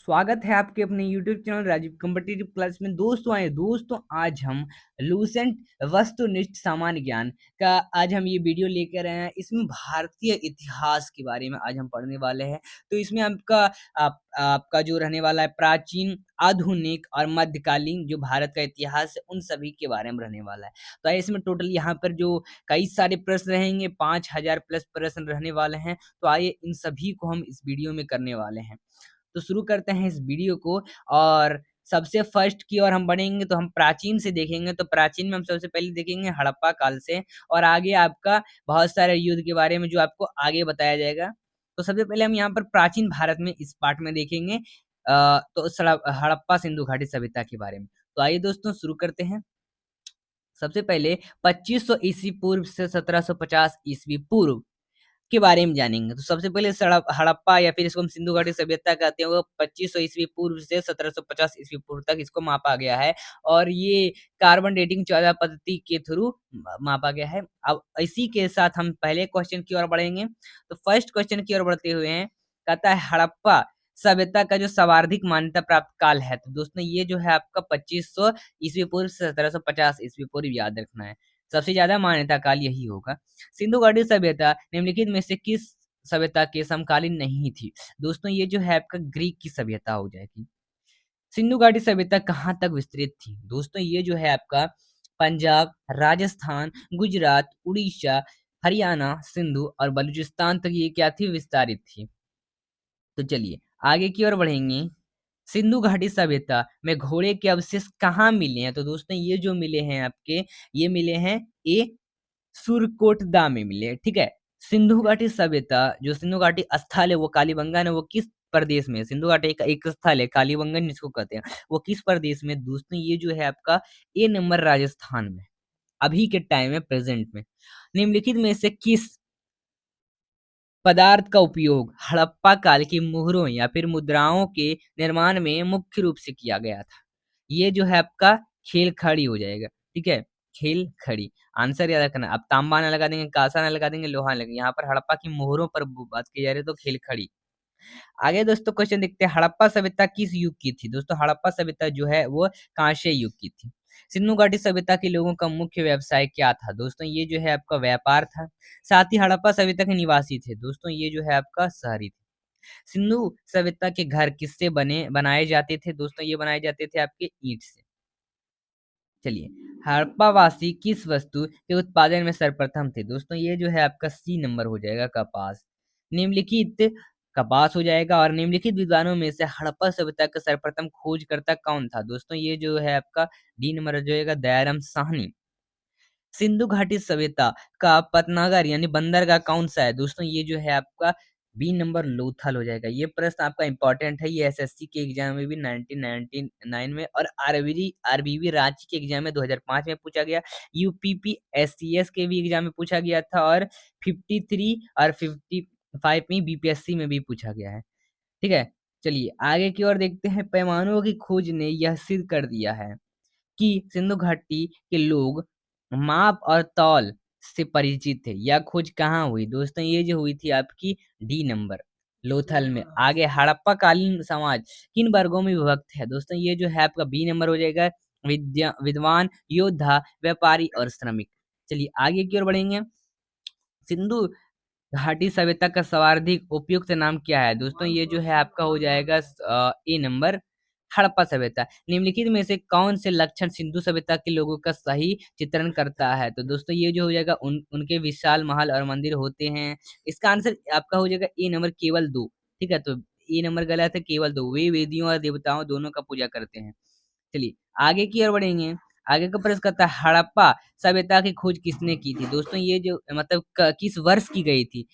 स्वागत है आपके अपने YouTube channel Rajeev competitive class में। दोस्तों आज हम लूसेंट वस्तुनिष्ठ सामान्य ज्ञान का आज हम ये वीडियो लेकर आए हैं। इसमें भारतीय इतिहास के बारे में आज हम पढ़ने वाले हैं। तो इसमें आपका जो रहने वाला है प्राचीन, आधुनिक और मध्यकालीन जो भारत का इतिहास है उन सभी के बारे में रहने वाला है। तो इसमें टोटल यहाँ पर जो कई सारे प्रश्न रहेंगे, 5000 प्लस प्रश्न रहने वाले हैं। तो आइए इन सभी को हम इस वीडियो में करने वाले हैं। तो शुरू करते हैं इस वीडियो को। और सबसे फर्स्ट की ओर हम बढ़ेंगे तो हम प्राचीन से देखेंगे। तो प्राचीन में हम सबसे पहले देखेंगे हड़प्पा काल से, और आगे आपका बहुत सारे युद्ध के बारे में जो आपको आगे बताया जाएगा। तो सबसे पहले हम यहाँ पर प्राचीन भारत में इस पार्ट में देखेंगे तो हड़प्पा सिंधु घाटी सभ्यता के बारे में। तो आइए दोस्तों शुरू करते हैं। सबसे पहले 2500 ईस्वी पूर्व से 1750 ईस्वी पूर्व के बारे में जानेंगे। तो सबसे पहले हड़प्पा या फिर इसको हम सिंधु घाटी सभ्यता कहते हैं, वो 2500 ईस्वी पूर्व से 1750 ईस्वी पूर्व तक इसको मापा गया है। और ये कार्बन डेटिंग 14 पद्धति के थ्रू मापा गया है। अब इसी के साथ हम पहले क्वेश्चन की ओर बढ़ेंगे। तो फर्स्ट क्वेश्चन की ओर बढ़ते हुए हैं, कहता है हड़प्पा सभ्यता का जो सर्वाधिक मान्यता प्राप्त काल है। तो दोस्तों ये जो है आपका 2500 ईस्वी पूर्व से 1750 ईस्वी पूर्व याद रखना है। सबसे ज्यादा मान्यता काल यही होगा। सिंधु घाटी सभ्यता निम्नलिखित में से किस सभ्यता के समकालीन नहीं थी? दोस्तों ये जो है आपका ग्रीक की सभ्यता हो जाएगी। सिंधु घाटी सभ्यता कहाँ तक विस्तृत थी? दोस्तों ये जो है आपका पंजाब, राजस्थान, गुजरात, उड़ीसा, हरियाणा, सिंधु और बलूचिस्तान तक ये क्या थी? विस्तारित थी। तो चलिए आगे की ओर बढ़ेंगे। सिंधु घाटी सभ्यता में घोड़े के अवशेष कहाँ मिले हैं? तो दोस्तों ये जो मिले हैं आपके, ये मिले हैं ए सुरकोटदा में मिले। ठीक है। सिंधु घाटी सभ्यता, जो सिंधु घाटी स्थल है वो कालीबंगन है, वो किस प्रदेश में? सिंधु घाटी एक स्थल है कालीबंगन जिसको कहते हैं, वो किस प्रदेश में? दोस्तों ये जो है आपका ए नंबर राजस्थान में, अभी के टाइम में, प्रेजेंट में। निम्नलिखित में से किस पदार्थ का उपयोग हड़प्पा काल की मुहरों या फिर मुद्राओं के निर्माण में मुख्य रूप से किया गया था? ये जो है आपका खेल खड़ी हो जाएगा। ठीक है, खेल खड़ी। आंसर याद रखना। अब तांबा ना लगा देंगे, कांसा ना लगा देंगे, लोहा लगा, यहाँ पर हड़प्पा की मोहरों पर बात की जा रही है, तो खेल खड़ी। आगे दोस्तों क्वेश्चन देखते हैं, हड़प्पा सभ्यता किस युग की थी? दोस्तों हड़प्पा सभ्यता जो है वो कांस्य युग की थी। सिंधु घाटी सभ्यता के लोगों का मुख्य व्यवसाय क्या था? दोस्तों ये जो है आपका व्यापार था। साथ ही हड़प्पा सभ्यता के निवासी थे। दोस्तों ये जो है आपका शहरी थे। सिंधु सभ्यता के घर किससे बनाए जाते थे? दोस्तों ये बनाए जाते थे आपके ईंट से। चलिए, हड़प्पावासी किस वस्तु के उत्पादन में सर्वप्रथम थे? दोस्तों ये जो है आपका सी नंबर हो जाएगा, कपास। निम्नलिखित कपास हो जाएगा। और निम्नलिखित विद्वानों में से हड़प्पा सभ्यता का सर्वप्रथम खोजकर्ता कौन था? दोस्तों ये जो है आपका डी नंबर हो जाएगा, दयाराम साहनी। सिंधु घाटी सभ्यता का पतनागर यानी बंदरगाह कौन सा है? दोस्तों ये जो है आपका बी नंबर लोथल हो जाएगा। ये प्रश्न आपका इंपॉर्टेंट है, ये एसएससी के एग्जाम में भी 1999 में, और आरबीवी रांची के एग्जाम में 2005 में पूछा गया। यूपीपी एससीएस के भी एग्जाम में पूछा गया था, और 53 और 55 में बीपीएससी में भी पूछा गया है। ठीक है। चलिए आगे की ओर देखते हैं। पैमानों की खोज ने यह सिद्ध कर दिया है कि सिंधु घाटी के लोग माप और तौल से परिचित थे। यह खोज कहाँ हुई? दोस्तों ये जो हुई थी आपकी डी नंबर लोथल में। आगे हड़प्पा कालीन समाज किन वर्गों में विभक्त है? दोस्तों ये जो है आपका बी नंबर हो जाएगा, विद्वान, योद्धा, व्यापारी और श्रमिक। चलिए आगे की ओर बढ़ेंगे। सिंधु घाटी सभ्यता का सर्वाधिक उपयुक्त नाम क्या है? दोस्तों ये जो है आपका हो जाएगा ए नंबर, हड़प्पा सभ्यता। निम्नलिखित में से कौन से लक्षण सिंधु सभ्यता के लोगों का सही चित्रण करता है? तो दोस्तों ये जो हो जाएगा, उनके विशाल महल और मंदिर होते हैं। इसका आंसर आपका हो जाएगा ए नंबर, केवल दो। ठीक है, तो ए नंबर गलत है, केवल दो। वे वेदियों और देवताओं दोनों का पूजा करते हैं। चलिए आगे की ओर बढ़ेंगे। आगे का प्रश्न कहता है, हड़प्पा सभ्यता की खोज किसने की थी? दोस्तों ये जो मतलब किस वर्ष की गई थी?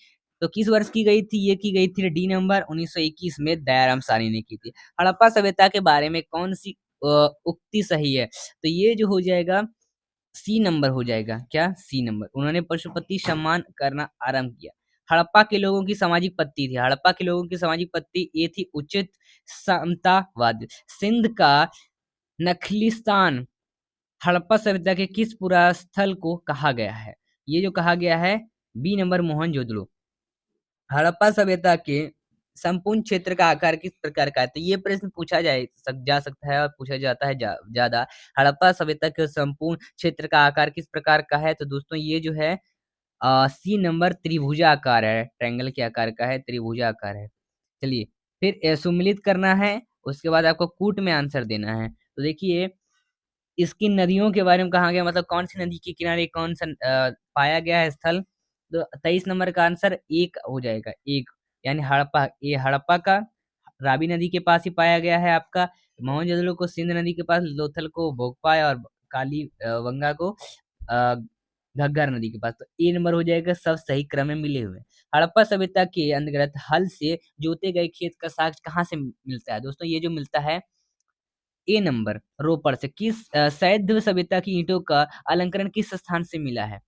तो किस वर्ष की गई थी? ये की गई थी डी नंबर 1921 में, दयाराम साहनी ने की थी। हड़प्पा सभ्यता के बारे में कौन सी उक्ति सही है? तो ये जो हो जाएगा सी नंबर हो जाएगा। क्या? C number. उन्होंने पशुपति सम्मान करना आरंभ किया। हड़प्पा के लोगों की सामाजिक पत्ती थी। हड़प्पा के लोगों की सामाजिक पत्ती ये थी उचित समतावाद। सिंध का नखलिस्तान हड़प्पा सभ्यता के किस पुरास्थल को कहा गया है? ये जो कहा गया है बी नंबर, मोहनजोदड़ो। हड़प्पा सभ्यता के संपूर्ण क्षेत्र का आकार किस प्रकार का है? तो ये प्रश्न पूछा जा सकता है और पूछा जाता है ज़्यादा। हड़प्पा सभ्यता के संपूर्ण क्षेत्र का आकार किस प्रकार का है? तो दोस्तों ये जो है सी नंबर त्रिभुजाकार है, ट्रायंगल के आकार का है, त्रिभुजाकार है। चलिए, फिर सुमेलित करना है, उसके बाद आपको कूट में आंसर देना है। तो देखिए, इसकी नदियों के बारे में कहा गया मतलब कौन-सी नदी के किनारे कौन-सा पाया गया है स्थल? तो 23 नंबर का आंसर 1 हो जाएगा, 1 यानी हड़प्पा। ये हड़प्पा का रावी नदी के पास ही पाया गया है आपका। मोहनजोदड़ो को सिंध नदी के पास, लोथल को भोगपा और गंगा को अ, घग्गर नदी के पास। तो ए नंबर हो जाएगा, सब सही क्रम में मिले हुए हैं। हड़प्पा सभ्यता के अंतर्गत हल से जोते गए खेत का साक्ष्य कहाँ से मिलता है? दोस्तों ये जो मिलता है ए नंबर रोपड़ से। सैद्ध सभ्यता की ईंटों का अलंकरण किस स्थान से मिला है?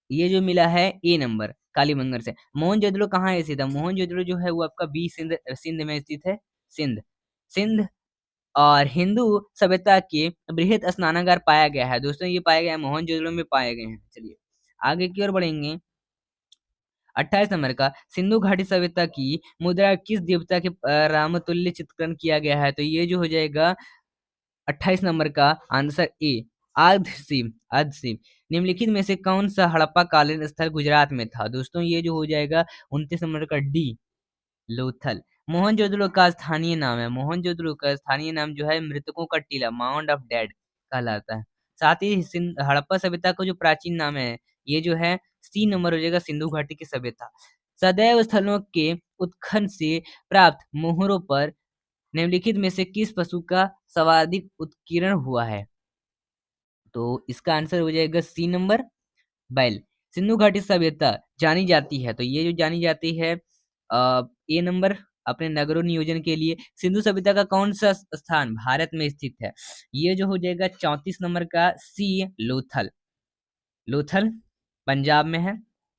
ये जो मिला है ए नंबर कालीबंगर से। मोहनजोदड़ो कहाँ स्थित है? मोहनजोदड़ो जो है वो आपका बी सिंध सिंध में स्थित है। सिंध सिंध और हिंदू सभ्यता के बृहद स्नानागार पाया गया है। दोस्तों ये पाया गया है मोहनजोदड़ो में पाए गए हैं। चलिए आगे की ओर बढ़ेंगे। 28 नंबर का सिंधु घाटी सभ्यता की मुद्रा किस देवता के रामतुल्य चित्रण किया गया है? तो ये जो हो जाएगा 28 नंबर का आंसर ए आधसिम आधसिम। निम्नलिखित में से कौन सा हड़प्पा कालीन स्थल गुजरात में था? दोस्तों ये जो हो जाएगा 29 नंबर का डी लोथल। मोहनजोदड़ो का स्थानीय नाम है। मोहनजोदड़ो का स्थानीय नाम जो है मृतकों का टीला, माउंड ऑफ डेड कहलाता है। साथ ही हड़प्पा सभ्यता का जो प्राचीन नाम है ये जो है सी नंबर हो जाएगा, सिंधु घाटी की सभ्यता। सदैव स्थलों के उत्खनन से प्राप्त मोहरों पर निम्नलिखित में से किस पशु का सर्वाधिक उत्कीर्ण हुआ है? तो इसका आंसर हो जाएगा सी नंबर बैल। सिंधु घाटी सभ्यता जानी जाती है, तो ये जो जानी जाती है ए नंबर अपने नगरों नियोजन के लिए। सिंधु सभ्यता का कौन सा स्थान भारत में स्थित है? ये जो हो जाएगा 34 नंबर का सी लोथल। लोथल पंजाब में है।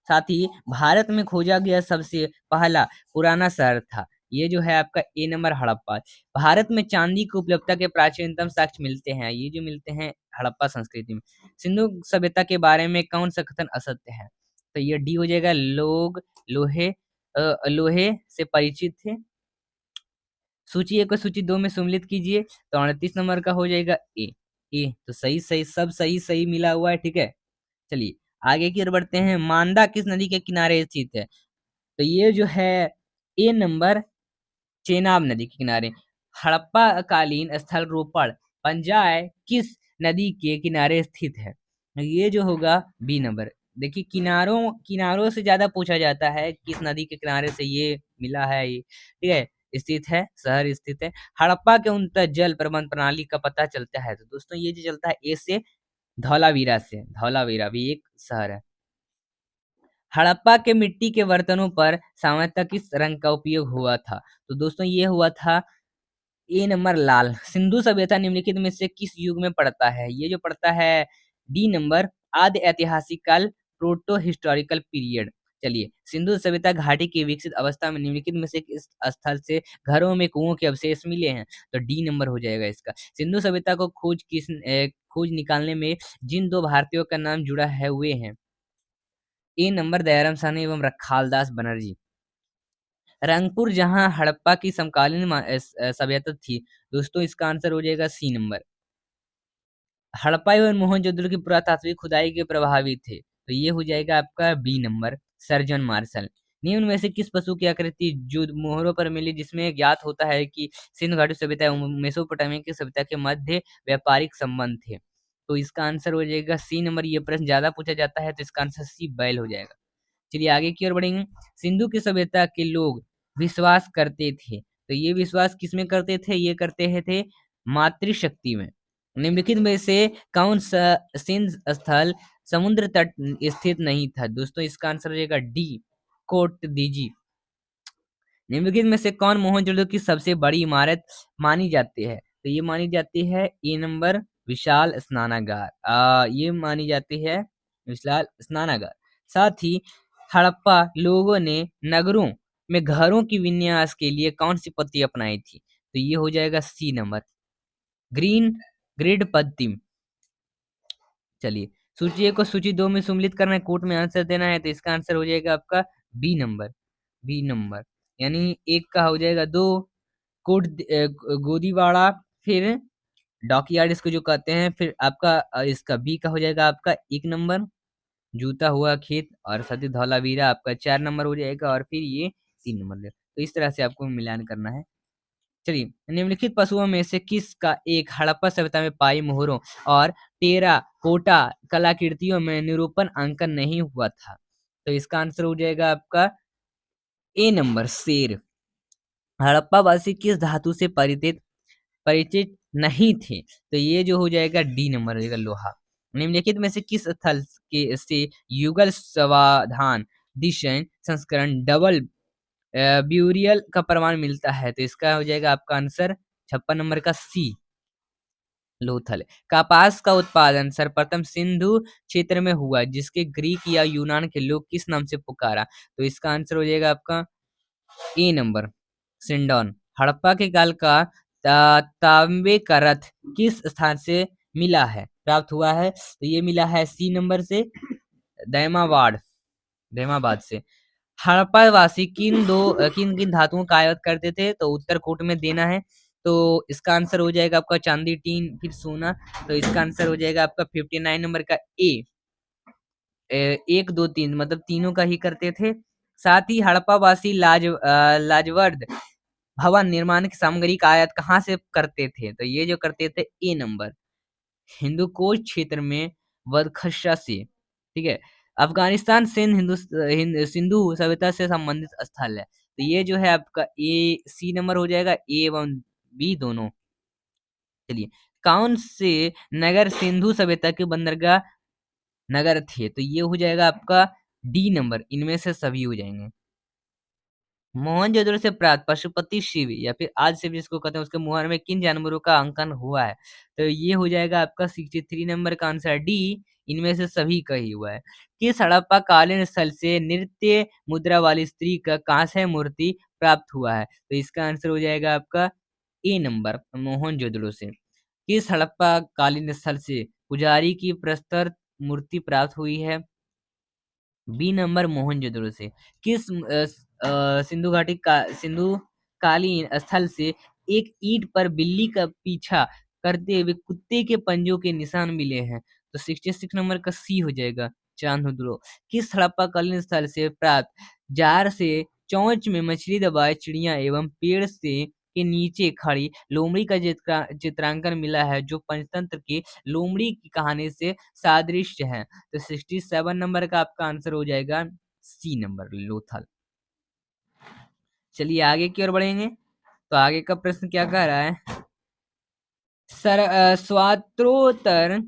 साथ ही भारत में खोजा गया सबसे पहला पुराना शहर था। ये जो है आपका ए नंबर हड़प्पा। भारत में चांदी की उपलब्धता के प्राचीनतम साक्ष्य मिलते हैं, ये जो मिलते हैं हड़प्पा संस्कृति में। सिंधु सभ्यता के बारे में कौन सा कथन असत्य है? तो ये डी हो जाएगा, लोग लोहे से परिचित थे। सूची 1 को सूची 2 में सम्मिलित कीजिए। तो 38 नंबर का हो जाएगा ए। ए तो सही सही सब सही सही मिला हुआ है, ठीक है। चलिए आगे की ओर बढ़ते हैं। मांदा किस नदी के किनारे स्थित है? तो ये जो है ए नंबर चेनाब नदी के किनारे। हड़प्पा कालीन स्थल रोपड़ पंजाय किस नदी के किनारे स्थित है? ये जो होगा बी नंबर। देखिए किनारों किनारों से ज्यादा पूछा जाता है, किस नदी के किनारे से ये मिला है, ये ठीक है स्थित है, शहर स्थित है। हड़प्पा के उन्नत जल प्रबंध प्रणाली का पता चलता है। तो दोस्तों ये जो चलता है ए से धौलावीरा से। धौलावीरा भी एक शहर है। हड़प्पा के मिट्टी के बर्तनों पर सामान्यतः किस रंग का उपयोग हुआ था? तो दोस्तों ये हुआ था ए नंबर लाल। सिंधु सभ्यता निम्नलिखित में से किस युग में पड़ता है? ये जो पड़ता है डी नंबर आदि ऐतिहासिक काल, प्रोटो हिस्टोरिकल पीरियड। चलिए सिंधु सभ्यता घाटी की विकसित अवस्था में निम्नलिखित में से किस स्थल से घरों में कुओं के अवशेष मिले हैं? तो डी नंबर हो जाएगा इसका। सिंधु सभ्यता को खोज निकालने में जिन दो भारतीयों का नाम जुड़ा है हुए हैं, ए नंबर दयाराम साहनी एवं रखालदास बनर्जी। रंगपुर जहां हड़प्पा की समकालीन सभ्यता थी, दोस्तों इसका आंसर हो जाएगा सी नंबर। हड़प्पा एवं मोहनजोदड़ो की पुरातात्विक खुदाई के प्रभावी थे, तो ये हो जाएगा आपका बी नंबर सर्जन मार्शल। निम्न में से किस पशु की आकृति जो मोहरों पर मिली जिसमें ज्ञात होता है कि सिंधु घाटी सभ्यता एवं मेसोपोटामिया की सभ्यता के मध्य व्यापारिक संबंध थे? तो इसका आंसर हो जाएगा सी नंबर। ये प्रश्न ज्यादा पूछा जाता है, तो इसका आंसर सी बैल हो जाएगा। चलिए आगे की ओर बढ़ेंगे। सिंधु की सभ्यता के लोग विश्वास करते थे, तो ये विश्वास किसमें करते थे? ये करते हैं थे मातृशक्ति में। निम्नलिखित में से कौन सा सिंध स्थल समुद्र तट स्थित नहीं था? दोस्तों इसका आंसर हो जाएगा डी कोट दीजी। निम्नलिखित में से कौन मोहनजोदड़ो की सबसे बड़ी इमारत मानी जाती है? तो ये मानी जाती है ए नंबर विशाल स्नानागार। ये मानी जाती है विशाल स्नानागार। साथ ही हड़प्पा लोगों ने नगरों में घरों की विन्यास के लिए कौन सी पद्धति अपनाई थी? तो ये हो जाएगा सी नंबर ग्रीन ग्रिड पद्धति। चलिए सूची 1 को सूची 2 में सम्मिलित करना है, कोट में आंसर देना है, तो इसका आंसर हो जाएगा आपका बी नंबर। बी नंबर यानी एक का हो जाएगा 2, गोदीवाड़ा, फिर डॉकयार्ड इसको जो कहते हैं, फिर आपका इसका बी का हो जाएगा आपका 1 नंबर, जूता हुआ खेत, और सती धौलावीरा आपका 4 नंबर हो जाएगा, और फिर ये 3 नंबर। तो इस तरह से आपको मिलान करना है। चलिए, निम्नलिखित पशुओं में से किसका एक हड़प्पा सभ्यता में पाई मोहरों और टेराकोटा कलाकृतियों में निरूपण अंकन नहीं हुआ था? तो इसका आंसर हो जाएगा आपका ए नंबर, शेर। हड़प्पा वासी किस धातु से परिचित नहीं थे? तो ये जो हो जाएगा डी नंबर हो जाएगा, लोहा। निम्नलिखित में से किस स्थल के से युगल समाधान दिशन संस्करण डबल ब्यूरियल का प्रमाण मिलता है? तो इसका हो जाएगा आपका आंसर 56 नंबर का सी, लोथल। कपास का उत्पादन सर्वप्रथम सिंधु क्षेत्र में हुआ, जिसके ग्रीक या यूनान के लोग किस नाम से पुकारा? तो इसका आंसर हो जाएगा आपका ए नंबर, सिंडोन। हड़प्पा के काल का तांबे का रथ किस स्थान से मिला है, प्राप्त हुआ है? तो ये मिला है सी नंबर से, दैमाबाद से। हड़प्पा वासी किन किन धातुओं का आयात करते थे? तो उत्तर कोट में देना है। तो इसका आंसर हो जाएगा आपका चांदी, टीन, फिर सोना। तो इसका आंसर हो जाएगा आपका 59 नंबर का ए। 1 2 3 मतलब तीनों का ही करते थे। साथ ही हड़प्पा वासी लाजवर्द भवन निर्माण की सामग्री का आयात कहाँ से करते थे? तो ये जो करते थे ए नंबर, हिंदुकुश क्षेत्र में बदखशा से। ठीक है। अफगानिस्तान सिंधु सभ्यता से संबंधित स्थल है। तो ये जो है आपका ए सी नंबर हो जाएगा, ए एवं बी दोनों। चलिए, कौन से नगर सिंधु सभ्यता के बंदरगाह नगर थे? तो ये हो जाएगा आपका डी नंबर, इनमें से सभी हो जाएंगे। मोहनजोदड़ो से प्राप्त पशुपति शिव या फिर आज से भी जिसको कहते हैं, उसके मुहर में किन जानवरों का अंकन हुआ है? तो ये हो जाएगा आपका 63 नंबर का आंसर डी, इनमें से सभी का ही हुआ है। किस हड़प्पा कालीन स्थल से नृत्य मुद्रा वाली स्त्री का कांस्य मूर्ति प्राप्त हुआ है? तो इसका आंसर हो जाएगा आपका ए नंबर, मोहनजोदड़ो से। किस हड़प्पा कालीन स्थल से पुजारी की प्रस्तर मूर्ति प्राप्त हुई है? बी नंबर, मोहनजोदड़ो से। किस सिंधु घाटी का सिंधु कालीन स्थल से एक ईंट पर बिल्ली का पीछा करते हुए कुत्ते के पंजों के निशान मिले हैं? तो 66 नंबर का सी हो जाएगा, चांदुद्रो। किस हड़प्पा कालीन स्थल से प्राप्त जार से चोंच में मछली दबाए चिड़िया एवं पेड़ से के नीचे खड़ी लोमड़ी का चित्रांकन मिला है, जो पंचतंत्र की लोमड़ी की कहानी से सादृश्य है? तो 67 नंबर का आपका आंसर हो जाएगा सी नंबर, लोथल। चलिए आगे की ओर बढ़ेंगे। तो आगे का प्रश्न क्या कह रहा है? स्वात्रोत्तर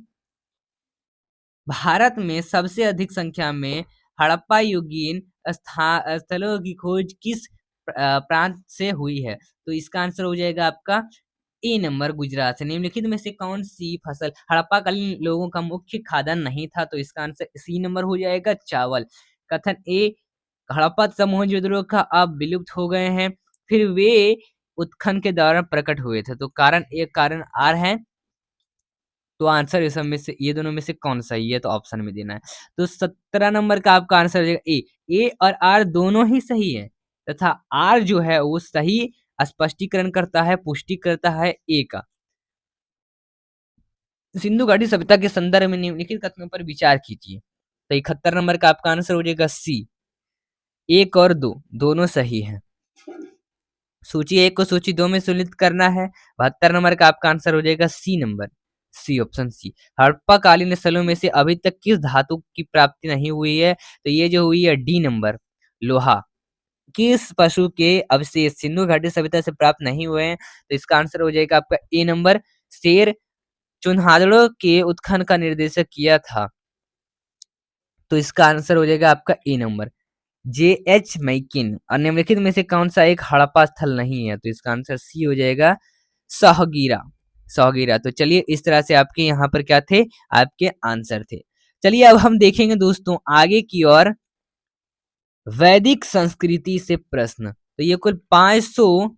भारत में सबसे अधिक संख्या में हड़प्पा युगीन स्थलों की खोज किस प्रांत से हुई है? तो इसका आंसर हो जाएगा आपका ए नंबर, गुजरात से। निम्नलिखित में से कौन सी फसल हड़प्पा कालीन लोगों का मुख्य खाद्यान्न नहीं था? तो इसका आंसर सी नंबर हो जाएगा, चावल। कथन ए, हड़प्पा तथा मोहनजोदड़ो का अब विलुप्त हो गए हैं, फिर वे उत्खनन के दौरान प्रकट हुए थे। तो कारण ए, कारण आर है। तो आंसर इस सब में से ये दोनों में से कौन सा है? तो ऑप्शन में देना है। तो 17 नंबर का आपका आंसर हो जाएगा ए। ए और आर दोनों ही सही है, तथा आर जो है वो सही स्पष्टीकरण करता है, पुष्टि करता है ए का। सिंधु घाटी सभ्यता के संदर्भ में निम्नलिखित कथनों पर विचार कीजिए। तो 71 नंबर का आपका आंसर हो जाएगा सी। 1 और 2 दोनों सही हैं। सूची 1 को सूची 2 में सुनिश्चित करना है। 72 नंबर का आपका आंसर हो जाएगा सी नंबर, सी, ऑप्शन सी। हड़प्पा कालीन स्थलों में से अभी तक किस धातु की प्राप्ति नहीं हुई है? तो ये जो हुई है डी नंबर, लोहा। किस पशु के अवशेष सिंधु घाटी सभ्यता से प्राप्त नहीं हुए हैं? तो इसका आंसर हो जाएगा आपका ए नंबर, शेर। चुनहादड़ो के उत्खनन का निर्देशक किया था? तो इसका आंसर हो जाएगा आपका ए नंबर, जे.एच. मैकिन। और निम्नलिखित में से कौन सा एक हड़प्पा स्थल नहीं है? तो इसका आंसर सी हो जाएगा, सहगीरा, सहगीरा। तो चलिए, इस तरह से आपके यहाँ पर क्या थे? आपके आंसर थे। चलिए अब हम देखेंगे दोस्तों आगे की ओर वैदिक संस्कृति से प्रश्न। तो ये कुल 500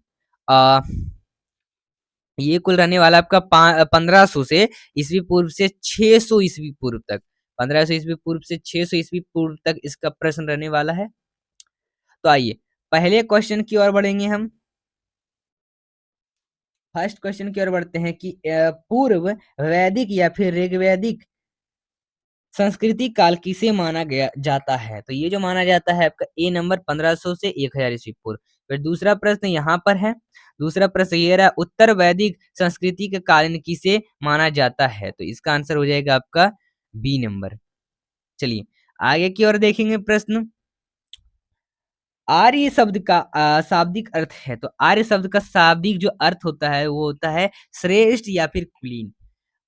ये कुल रहने वाला आपका 1500 से ईस्वी पूर्व से 600 ईस्वी पूर्व तक, 1500 ईस्वी पूर्व से 600 ईस्वी पूर्व तक इसका प्रश्न रहने वाला है। तो आइए, पहले क्वेश्चन की ओर बढ़ेंगे हम। फर्स्ट क्वेश्चन की ओर बढ़ते हैं कि पूर्व वैदिक या फिर ऋग्वैदिक संस्कृति काल किसे माना गया जाता है? तो ये जो माना जाता है आपका ए नंबर 1500 से 1000 ईस्वी पूर्व। फिर दूसरा प्रश्न यहाँ पर है। दूसरा प्रश्न ये रहा, उत्तर वैदिक संस्कृति के कालीन किसे माना जाता है? तो इसका आंसर हो जाएगा आपका बी नंबर। चलिए आगे की ओर देखेंगे प्रश्न। आर्य शब्द का शाब्दिक अर्थ है। तो आर्य शब्द का शाब्दिक जो अर्थ होता है वो होता है श्रेष्ठ या फिर कुलीन।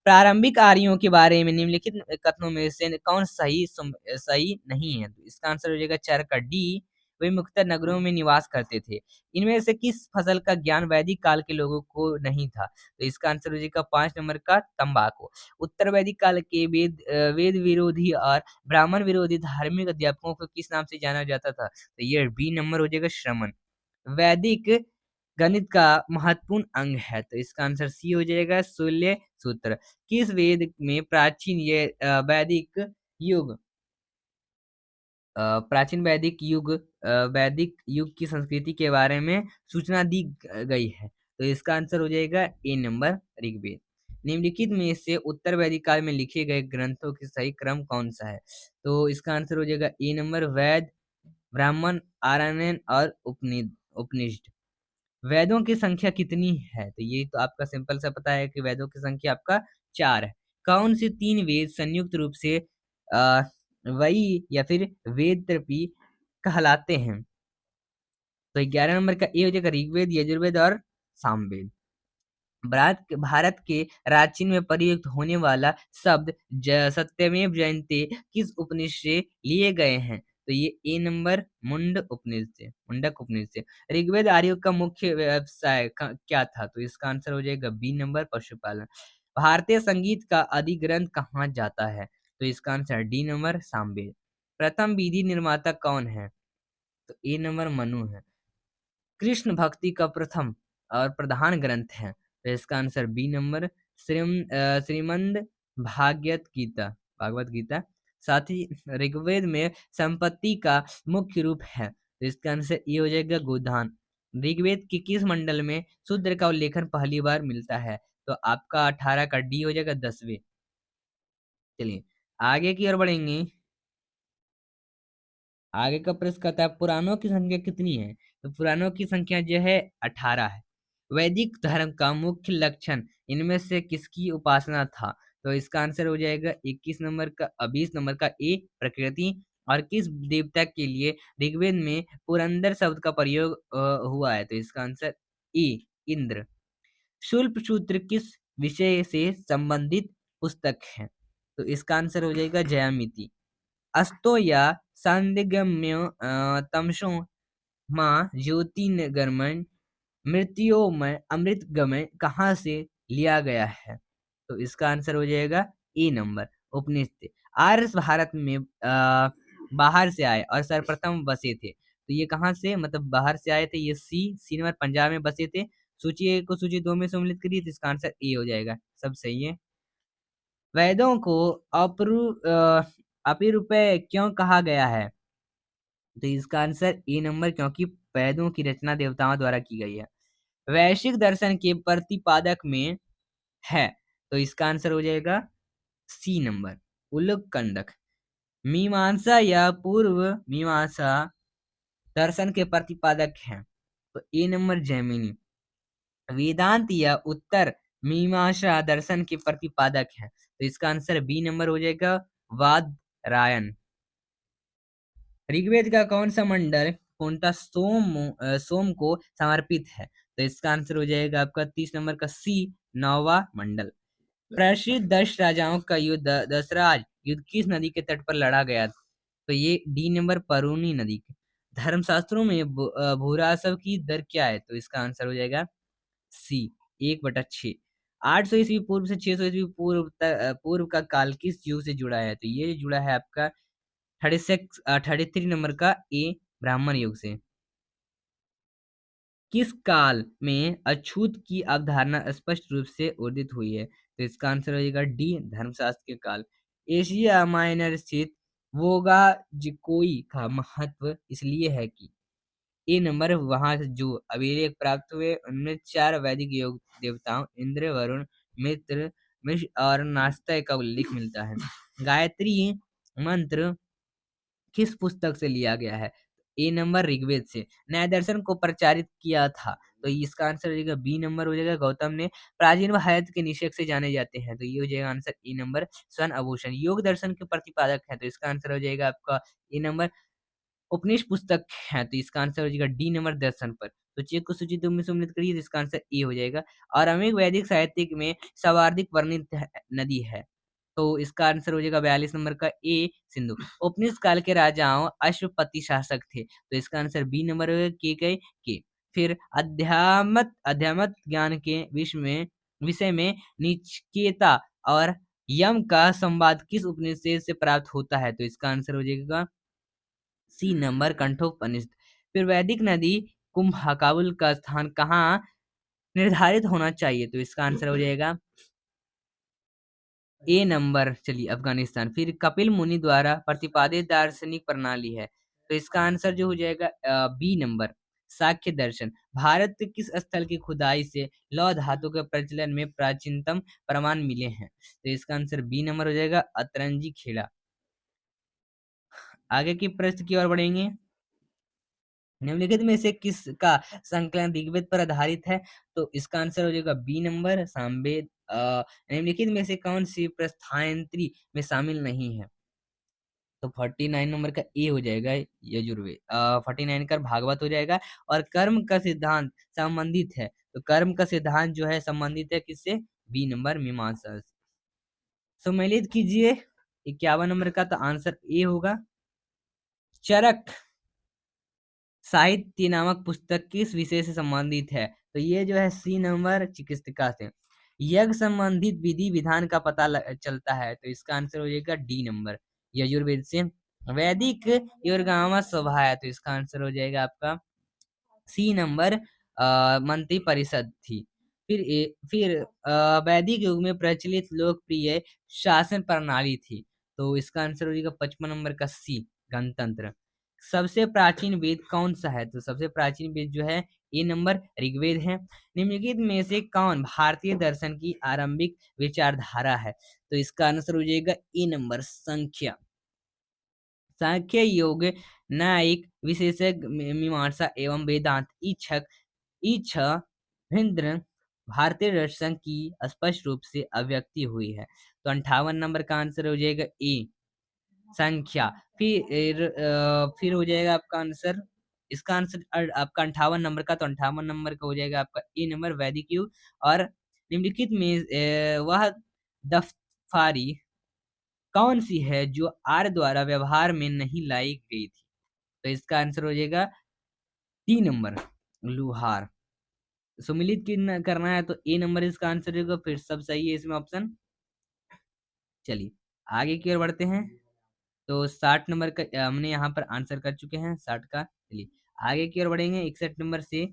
प्रारंभिक आर्यों के बारे में निम्नलिखित कथनों में से कौन सही नहीं है? तो इसका आंसर हो जाएगा चार का डी। वे मुख्यतः नगरों में निवास करते थे। इनमें से किस फसल का ज्ञान वैदिक काल के लोगों को नहीं था? तो इसका आंसर हो जाएगा 5 नंबर का तंबाकू। उत्तर वैदिक काल के वेद विरोधी और ब्राह्मण विरोधी धार्मिक अध्यापकों को किस नाम से जाना जाता था? तो ये बी नंबर हो जाएगा श्रमण। वैदिक गणित का महत्वपूर्ण अंग है। तो इसका आंसर सी हो जाएगा शूल्य सूत्र। किस वेद में प्राचीन युग वैदिक युग की संस्कृति के बारे में सूचना दी गई है? तो इसका आंसर हो जाएगा ए नंबर ऋग्वेद। निम्नलिखित में से उत्तर वैदिक काल में लिखे गए ग्रंथों की सही क्रम कौन सा है? तो इसका आंसर हो जाएगा ए नंबर वेद, ब्राह्मण, आरण्यक और उपनिषद। वेदों की संख्या कितनी है? तो ये तो आपका सिंपल सा पता है कि वेदों की संख्या आपका 4 है। कौन से 3 वेद संयुक्त रूप से अ, वही या फिर वेद त्रपी कहलाते हैं? तो 11 नंबर का ए हो जाएगा ऋग्वेद, यजुर्वेद और सामवेद। भारत के प्राचीन में प्रयुक्त होने वाला शब्द सत्यमेव जयते किस उपनिषद से लिए गए हैं? तो ये ए नंबर मुंडक उपनिषद से। ऋग्वेद आर्यों का मुख्य व्यवसाय क्या था? तो इसका आंसर हो जाएगा बी नंबर पशुपालन। भारतीय संगीत का अधिग्रंथ कहाँ जाता है? तो इसका आंसर डी नंबर सामवेद। प्रथम विधि निर्माता कौन है? तो ए नंबर मनु है। कृष्ण भक्ति का प्रथम और प्रधान ग्रंथ है? तो इसका answer B number Shrimad Bhagavad Gita. साथ ही ऋग्वेद में संपत्ति का मुख्य रूप है। तो इसका आंसर ये हो जाएगा गोधान। ऋग्वेद के किस मंडल में शूद्र का उल्लेखन पहली बार मिलता है? तो आपका 18 का डी हो जाएगा 10वें। चलिए आगे की ओर बढ़ेंगे। आगे का प्रश्न कहता है पुराणों की संख्या कितनी है? तो पुराणों की संख्या जो है 18 है। वैदिक धर्म का मुख्य लक्षण इनमें से किसकी उपासना था? तो इसका आंसर हो जाएगा 21 नंबर का 20 नंबर का ए प्रकृति। और किस देवता के लिए ऋग्वेद में पुरंदर शब्द का प्रयोग हुआ है? तो इसका आंसर ए इंद्र। शूल्प सूत्र किस विषय से संबंधित पुस्तक है? तो इसका आंसर हो जाएगा जयामिति। अस्तो या सांदिग्म्य तमसो माँ ज्योतिर्गमय मृत्योर्मय अमृतगमय कहाँ से लिया गया है? तो इसका आंसर हो जाएगा ए नंबर उपनिषद। आर्य भारत में बाहर से आए और सर्वप्रथम बसे थे। तो ये कहाँ से मतलब बाहर से आए थे? ये सी नंबर पंजाब में बसे थे। सूची ए को सूची 2 में सम्मिलित करिए तो इसका आंसर ए हो जाएगा। सब सही है। वेदों को अपिरूपेय क्यों कहा गया है? तो इसका आंसर ए नंबर क्योंकि वेदों की रचना देवताओं द्वारा की गई है। वैश्विक दर्शन के प्रतिपादक में है। तो इसका आंसर हो जाएगा सी नंबर उलूकंदक। मीमांसा या पूर्व मीमांसा दर्शन के प्रतिपादक हैं? तो ए नंबर जैमिनी। वेदांत या उत्तर मीमांसा दर्शन के प्रतिपादक हैं? तो इसका आंसर बी नंबर हो जाएगा वादरायण। ऋग्वेद का कौन सा मंडल पूर्णतः सोम को समर्पित है? तो इसका आंसर हो जाएगा आपका 30 नंबर का सी नौवा मंडल। प्रसिद्ध 10 राजाओं का युद्ध दशराज युद्ध किस नदी के तट पर लड़ा गया? तो ये डी नंबर परूनी नदी। धर्मशास्त्रों में भूरासव की दर क्या है? तो इसका आंसर हो जाएगा सी 1/6। 800 ईस्वी पूर्व से 600 ईस्वी पूर्व का काल किस युग से जुड़ा है? तो ये जुड़ा है आपका 33 नंबर का ए ब्राह्मण युग से। किस काल में अछूत की अवधारणा स्पष्ट रूप से उदित हुई है? तो इसका आंसर हो जाएगा डी धर्मशास्त्र के काल। एशिया माइनर स्थित वोगाजिकोई का महत्व इसलिए है कि ए नंबर वहां से जो अभिलेख प्राप्त हुए उनमें 4 वैदिक योग देवताओं इंद्र, वरुण, मित्र, मिश्र और नास्ता का उल्लेख मिलता है। गायत्री मंत्र किस पुस्तक से लिया गया है? ए नंबर ऋग्वेद से। न्याय दर्शन को प्रचारित किया था, तो इसका आंसर हो जाएगा बी नंबर हो जाएगा। गौतम ने प्राचीन भारत के निषेक से जाने जाते हैं, तो ये हो जाएगा आंसर ए नंबर। स्वर्ण आभूषण योग दर्शन के प्रतिपादक है, तो इसका आंसर हो जाएगा आपका ए नंबर। उपनिषद पुस्तक है, तो इसका आंसर हो जाएगा डी नंबर दर्शन पर। तो चेक को सूची में सम्मिलित करिए, तो इसका आंसर ए हो जाएगा। और अमेक वैदिक साहित्य में सर्वाधिक वर्णित नदी है, तो इसका आंसर हो जाएगा 42 नंबर का ए सिंधु। उपनिषद काल के राजाओं अश्वपति शासक थे, तो इसका आंसर बी नंबर हो के गए के। फिर अध्यात्म ज्ञान के विषय में निचकेता और यम का संवाद किस उपनिषद से प्राप्त होता है? तो इसका आंसर हो जाएगा सी नंबर कंठोपनिषद। फिर वैदिक नदी कुंभकाबुल का स्थान कहाँ निर्धारित होना चाहिए? तो इसका आंसर हो जाएगा ए नंबर, चलिए अफगानिस्तान। फिर कपिल मुनि द्वारा प्रतिपादित दार्शनिक प्रणाली है, तो इसका आंसर जो हो जाएगा बी नंबर साक्य दर्शन। भारत के किस स्थल की खुदाई से लौह धातु के प्रचलन में प्राचीनतम प्रमाण मिले हैं? तो इसका आंसर बी नंबर हो जाएगा अतरंजी खेड़ा। आगे की प्रश्न की ओर बढ़ेंगे। निम्नलिखित में से किसका संकलन ऋग्वेद पर आधारित है? तो इसका आंसर हो जाएगा बी नंबर सामवेद। निम्नलिखित में से कौन सी प्रस्थायंत्री में शामिल नहीं है? तो 49 नंबर का ए हो जाएगा यजुर्वेद। 49 का भागवत हो जाएगा। और कर्म का सिद्धांत संबंधित है, तो कर्म का सिद्धांत जो है संबंधित है किससे? बी नंबर मीमांसा से। सम्मिलित कीजिए 51 नंबर का, तो आंसर ए होगा। चरक साहित्य नामक पुस्तक किस विषय से संबंधित है? तो ये जो है सी नंबर चिकित्सिका से। यज्ञ संबंधित विधि विधान का पता चलता है, तो इसका आंसर हो जाएगा डी नंबर यजुर्वेद से। वैदिक योरगामा सभा है, तो इसका आंसर हो जाएगा आपका सी नंबर मंत्री परिषद थी। फिर वैदिक युग में प्रचलित लोकप्रिय शासन प्रणाली थी, तो इसका आंसर हो जाएगा 55 नंबर का सी गणतंत्र। सबसे प्राचीन वेद कौन सा है? तो सबसे प्राचीन वेद जो है ए नंबर ऋग्वेद है। निम्नलिखित में से कौन भारतीय दर्शन की आरंभिक विचारधारा है? तो इसका आंसर हो जाएगा ए नंबर संख्या। सांख्य योग न्यायिक विशेषज्ञ मीमांसा एवं वेदांत इच्छ भिन्द्र भारतीय दर्शन की स्पष्ट रूप से अभिव्यक्ति हुई है, तो 58 नंबर का आंसर हो जाएगा ए संख्या। फिर हो जाएगा आपका आंसर, इसका आंसर आपका 58 नंबर का, तो 58 नंबर का हो जाएगा आपका ए नंबर वैदिक युग। और निम्नलिखित में वह दफ्तारी कौन सी है जो आर्य द्वारा व्यवहार में नहीं लाई गई थी? तो इसका आंसर हो जाएगा 3 नंबर लुहार। सुमिलित करना है, तो ए नंबर इसका आंसर होगा। फिर सब सही है इसमें ऑप्शन। चलिए आगे की ओर बढ़ते हैं। तो 60 नंबर का हमने यहाँ पर आंसर कर चुके हैं 60 का। चलिए आगे की ओर बढ़ेंगे 61 नंबर से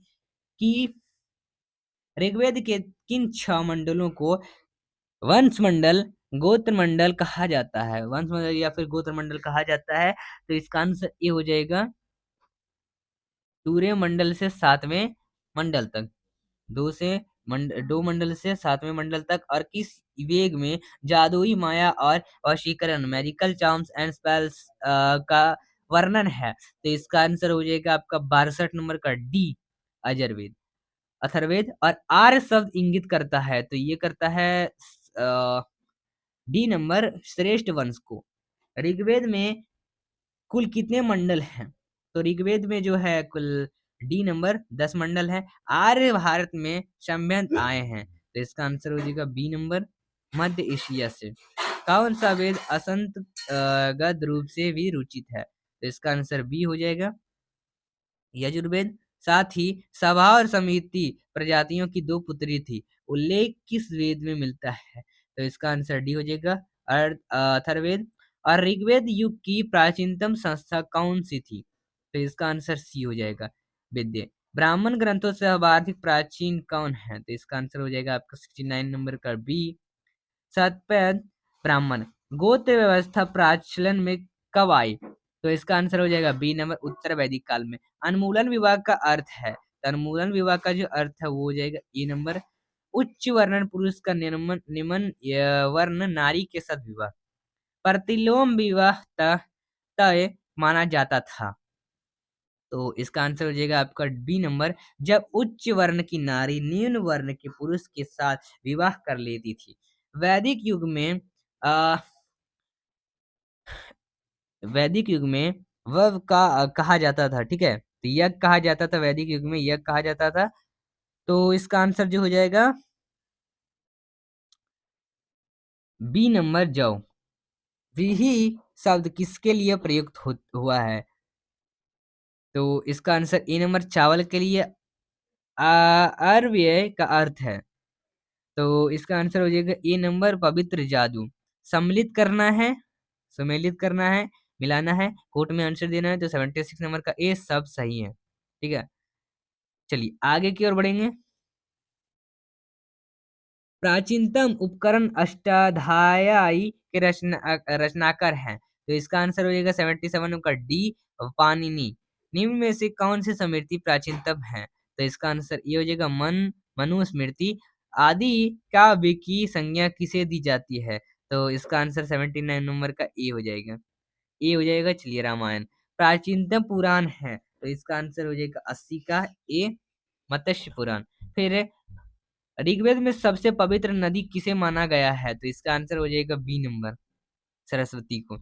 कि ऋग्वेद के किन 6 मंडलों को वंश मंडल गोत्र मंडल कहा जाता है? वंश मंडल या फिर गोत्र मंडल कहा जाता है, तो इसका आंसर ये हो जाएगा दूसरे मंडल से 7वें मंडल तक। दो मंडल से 7वें मंडल तक। और किस वेग में जादुई माया और वशीकरण मैजिकल चार्म्स एंड स्पेल्स का वर्णन है? तो इसका आंसर हो जाएगा आपका 62 नंबर का डी अजरवेद अथर्वेद। और आर्य शब्द इंगित करता है, तो ये करता है डी नंबर श्रेष्ठ वंश को। ऋग्वेद में कुल कितने मंडल हैं? तो ऋग्वेद में जो है कुल डी नंबर 10 मंडल है। आर्य भारत में संभ्यंत आए हैं, तो इसका आंसर हो जाएगा बी नंबर मध्य एशिया से। कौन सा वेद असंत गद रूप से भी रुचित है? तो इसका आंसर बी हो जाएगा यजुर्वेद। साथ ही सभा और समिति प्रजातियों की 2 पुत्री थी, उल्लेख किस वेद में मिलता है? तो इसका आंसर डी हो जाएगा अथर्ववेद। और ऋग्वेद युग की प्राचीनतम संस्था कौन सी थी? तो इसका आंसर सी हो जाएगा विद्या। ब्राह्मण ग्रंथों से सर्वाधिक प्राचीन कौन है? तो इसका आंसर हो जाएगा आपका 69 नंबर का बी सतपैद ब्राह्मण। गोत्र व्यवस्था प्रचलन में कब आई? तो इसका आंसर हो जाएगा बी नंबर, उत्तर वैदिक काल में। उन्मूलन विभाग का अर्थ है, तो उन्मूलन विभाग का जो अर्थ है वो हो जाएगा ए नंबर, उच्च वर्णन पुरुष का निम्न निम्न वर्ण नारी के साथ विवाह, प्रतिलोम विवाह तय माना जाता था। तो इसका आंसर हो जाएगा आपका बी नंबर, जब उच्च वर्ण की नारी निम्न वर्ण के पुरुष के साथ विवाह कर लेती थी। वैदिक युग में आ, वैदिक युग में वह का कहा जाता था, ठीक है, तो यज्ञ कहा जाता था, वैदिक युग में यज्ञ कहा जाता था। तो इसका आंसर जो हो जाएगा बी नंबर, जौ। व्रीहि शब्द किसके लिए प्रयुक्त हुआ है? तो इसका आंसर ए नंबर, चावल के लिए अरव्यय का अर्थ है। तो इसका आंसर हो जाएगा ए नंबर, पवित्र जादू। सम्मिलित करना है, सम्मिलित करना है, मिलाना है, कोर्ट में आंसर देना है, तो 76 नंबर का ए सब सही है, ठीक है। चलिए आगे की ओर बढ़ेंगे। प्राचीनतम उपकरण अष्टाध्यायी के रचनाकार हैं, तो इसका आंसर हो जाएगा 77 का डी, पाणिनि। निम्न में से कौन सी स्मृति प्राचीनतम है? तो इसका आंसर ये हो जाएगा मनुस्मृति। आदि काव्य की संज्ञा किसे दी जाती है? तो इसका आंसर 79 नंबर का ए हो जाएगा, ए हो जाएगा। चलिए रामायण प्राचीनतम पुराण है, तो इसका आंसर हो जाएगा 80 का ए, मत्स्य पुराण। फिर ऋग्वेद में सबसे पवित्र नदी किसे माना गया है? तो इसका आंसर हो जाएगा बी नंबर, सरस्वती को।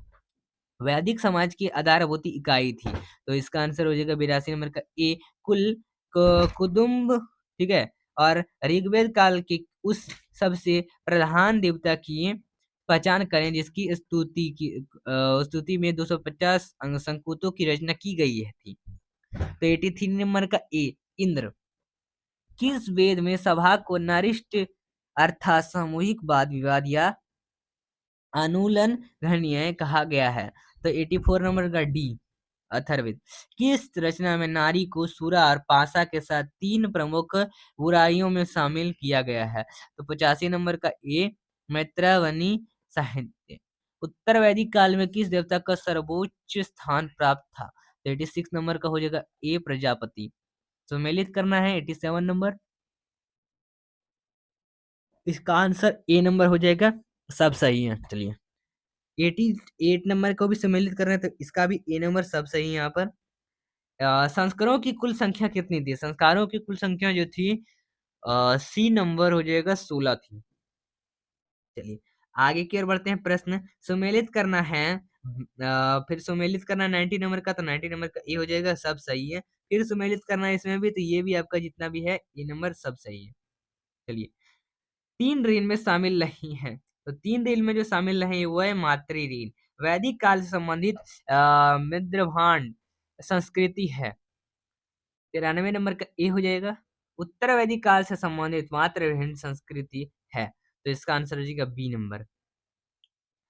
वैदिक समाज की आधारभूत इकाई थी, तो इसका आंसर हो जाएगा 82 नंबर का ए, कुल कुदुम्ब, ठीक है। और ऋग्वेद काल के उस सबसे प्रधान देवता की पहचान करें जिसकी स्तुति में 250 संकुतों की रचना की गई है थी। तो 83 नंबर का ए, इंद्र। किस वेद में सभा को नरिष्ट अर्थात सामूहिक वाद विवाद या अनुलन घनीय कहा गया है? तो 84 नंबर का डी, अथर्ववेद। किस रचना में नारी को सुरा और पासा के साथ तीन प्रमुख बुराइयों में शामिल किया गया है? तो 85 नंबर का ए, मैत्रावणी साहित्य। उत्तर वैदिक काल में किस देवता का सर्वोच्च स्थान प्राप्त था? तो 86 नंबर का हो जाएगा ए, प्रजापति। सम्मिलित करना है 87 नंबर, इसका आंसर ए नंबर हो जाएगा, सब सही है। चलिए 88 नंबर को भी सम्मिलित कर रहे हैं, तो इसका भी ए नंबर सब सही है यहाँ पर। संस्कारों की कुल संख्या कितनी थी? संस्कारों की कुल संख्या जो थी सी नंबर हो जाएगा 16 थी। चलिए आगे की ओर बढ़ते हैं। प्रश्न सुमेलित करना है, फिर सुमेलित करना 90 नंबर का, तो 90 नंबर का ए हो जाएगा, सब सही है। फिर सुमेलित करना है इसमें भी, तो ये भी आपका जितना भी है ए नंबर सब सही है। चलिए 3 ऋण में शामिल नहीं है, तो 3 ऋण में जो शामिल नहीं है वो है मातृ ऋण। वैदिक काल से संबंधित मिद्रभांड संस्कृति है, 93 नंबर का ए हो जाएगा। उत्तर वैदिक काल से संबंधित मातृ ऋण संस्कृति है, तो इसका आंसर हो जाएगा बी नंबर।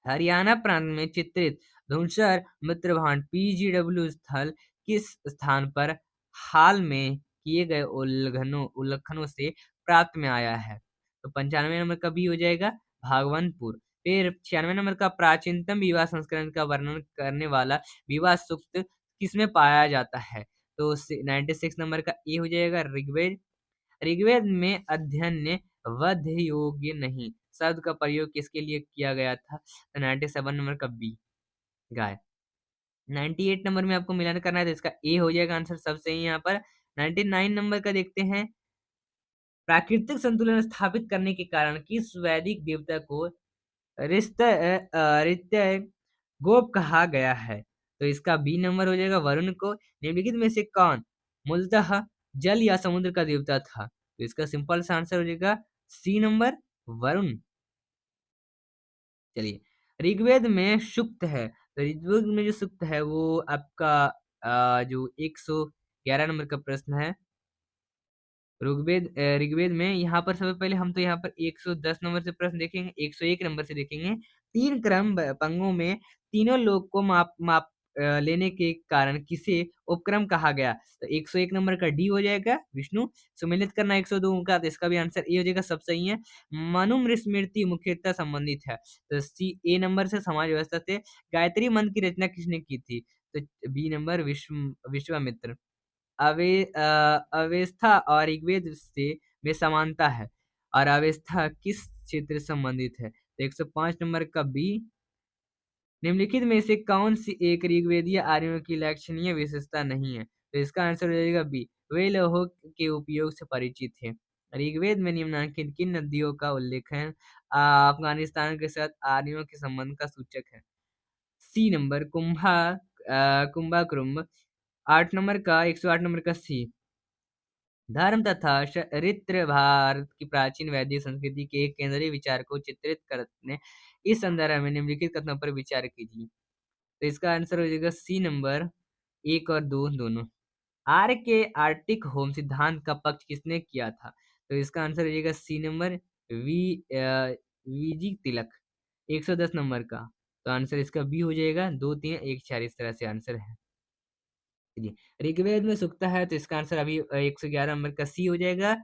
हरियाणा प्रांत में चित्रित धुंसर मित्रभांड पीजीडब्ल्यू स्थल किस स्थान पर हाल में किए गए उल्लेखनों से प्राप्त में आया है? तो 95 नंबर का बी हो जाएगा, भागवनपुर। फिर 96 नंबर का प्राचीनतम विवाह संस्करण का वर्णन करने वाला विवाह सूक्त किसमें पाया जाता है? तो 96 नंबर का ए हो जाएगा, ऋग्वेद। ऋग्वेद में अध्ययन वध योग्य नहीं शब्द का प्रयोग किसके लिए किया गया था? तो 97 नंबर का बी, गाय। 98 नंबर में आपको मिलान करना है, तो इसका ए हो जाएगा आंसर, सब सही है यहाँ पर। 99 नंबर का देखते हैं। प्राकृतिक संतुलन स्थापित करने के कारण किस वैदिक देवता को रित्य गोप कहा गया है? तो इसका बी नंबर हो जाएगा, वरुण को। निम्नलिखित में से कौन मूलतः जल या समुद्र का देवता था? तो इसका सिंपल सा आंसर हो जाएगा सी नंबर, वरुण। चलिए ऋग्वेद में सूक्त है, तो ऋग्वेद में जो सूक्त है वो आपका जो 111 नंबर का प्रश्न है। ऋग्वेद में यहाँ पर सबसे पहले हम तो यहाँ पर 110 नंबर से प्रश्न देखेंगे, 101 नंबर से देखेंगे। 3 क्रम पंगों में तीनों लोग को माप माप लेने के कारण किसे उपक्रम कहा गया? तो 101 नंबर का डी हो जाएगा, विष्णु। सुमेलित करना 102 का, तो इसका भी आंसर ए हो जाएगा, सब सही है। मनुस्मृति मुख्यतः संबंधित है, तो सी ए नंबर से समाज व्यवस्था से। गायत्री मंत्र की रचना किसने की थी? तो बी नंबर विश्वामित्र। अवेस्था और ऋग्वेद से में समानता है, और अवेस्था किस क्षेत्र से संबंधित है? तो 105 नंबर का बी। निम्नलिखित में से कौन सी एक ऋग्वेदीय आर्यों की लक्षणीय विशेषता नहीं है? तो इसका आंसर हो जाएगा बी। वे लौहों के उपयोग से परिचित थे। ऋग्वेद में निम्नलिखित किन नदियों का उल्लेख है? अफगानिस्तान के साथ आर्यों के संबंध का सूचक है। सी नंबर कुंभा कुरुम्ब। 8 नंबर का 108 नंबर का सी। धर्म तथा चरित्र भारत की प्राचीन वैदिक संस्कृति के एक केंद्रीय विचार को चित्रित करने इस संदर्भ में निम्नलिखित कथनों पर विचार कीजिए। तो इसका आंसर हो जाएगा सी नंबर 1 और 2 दोनों। आर्य के आर्टिक होम सिद्धांत का पक्ष किसने किया था? तो इसका आंसर हो जाएगा सी नंबर वीजी तिलक। 110 नंबर का, तो आंसर इसका बी हो जाएगा। 2 3 1 4 इस तरह से आंसर है। जी, ऋग्वेद में सूक्त है, तो इसका आंसर अभी 111 नंबर का सी हो जाएगा।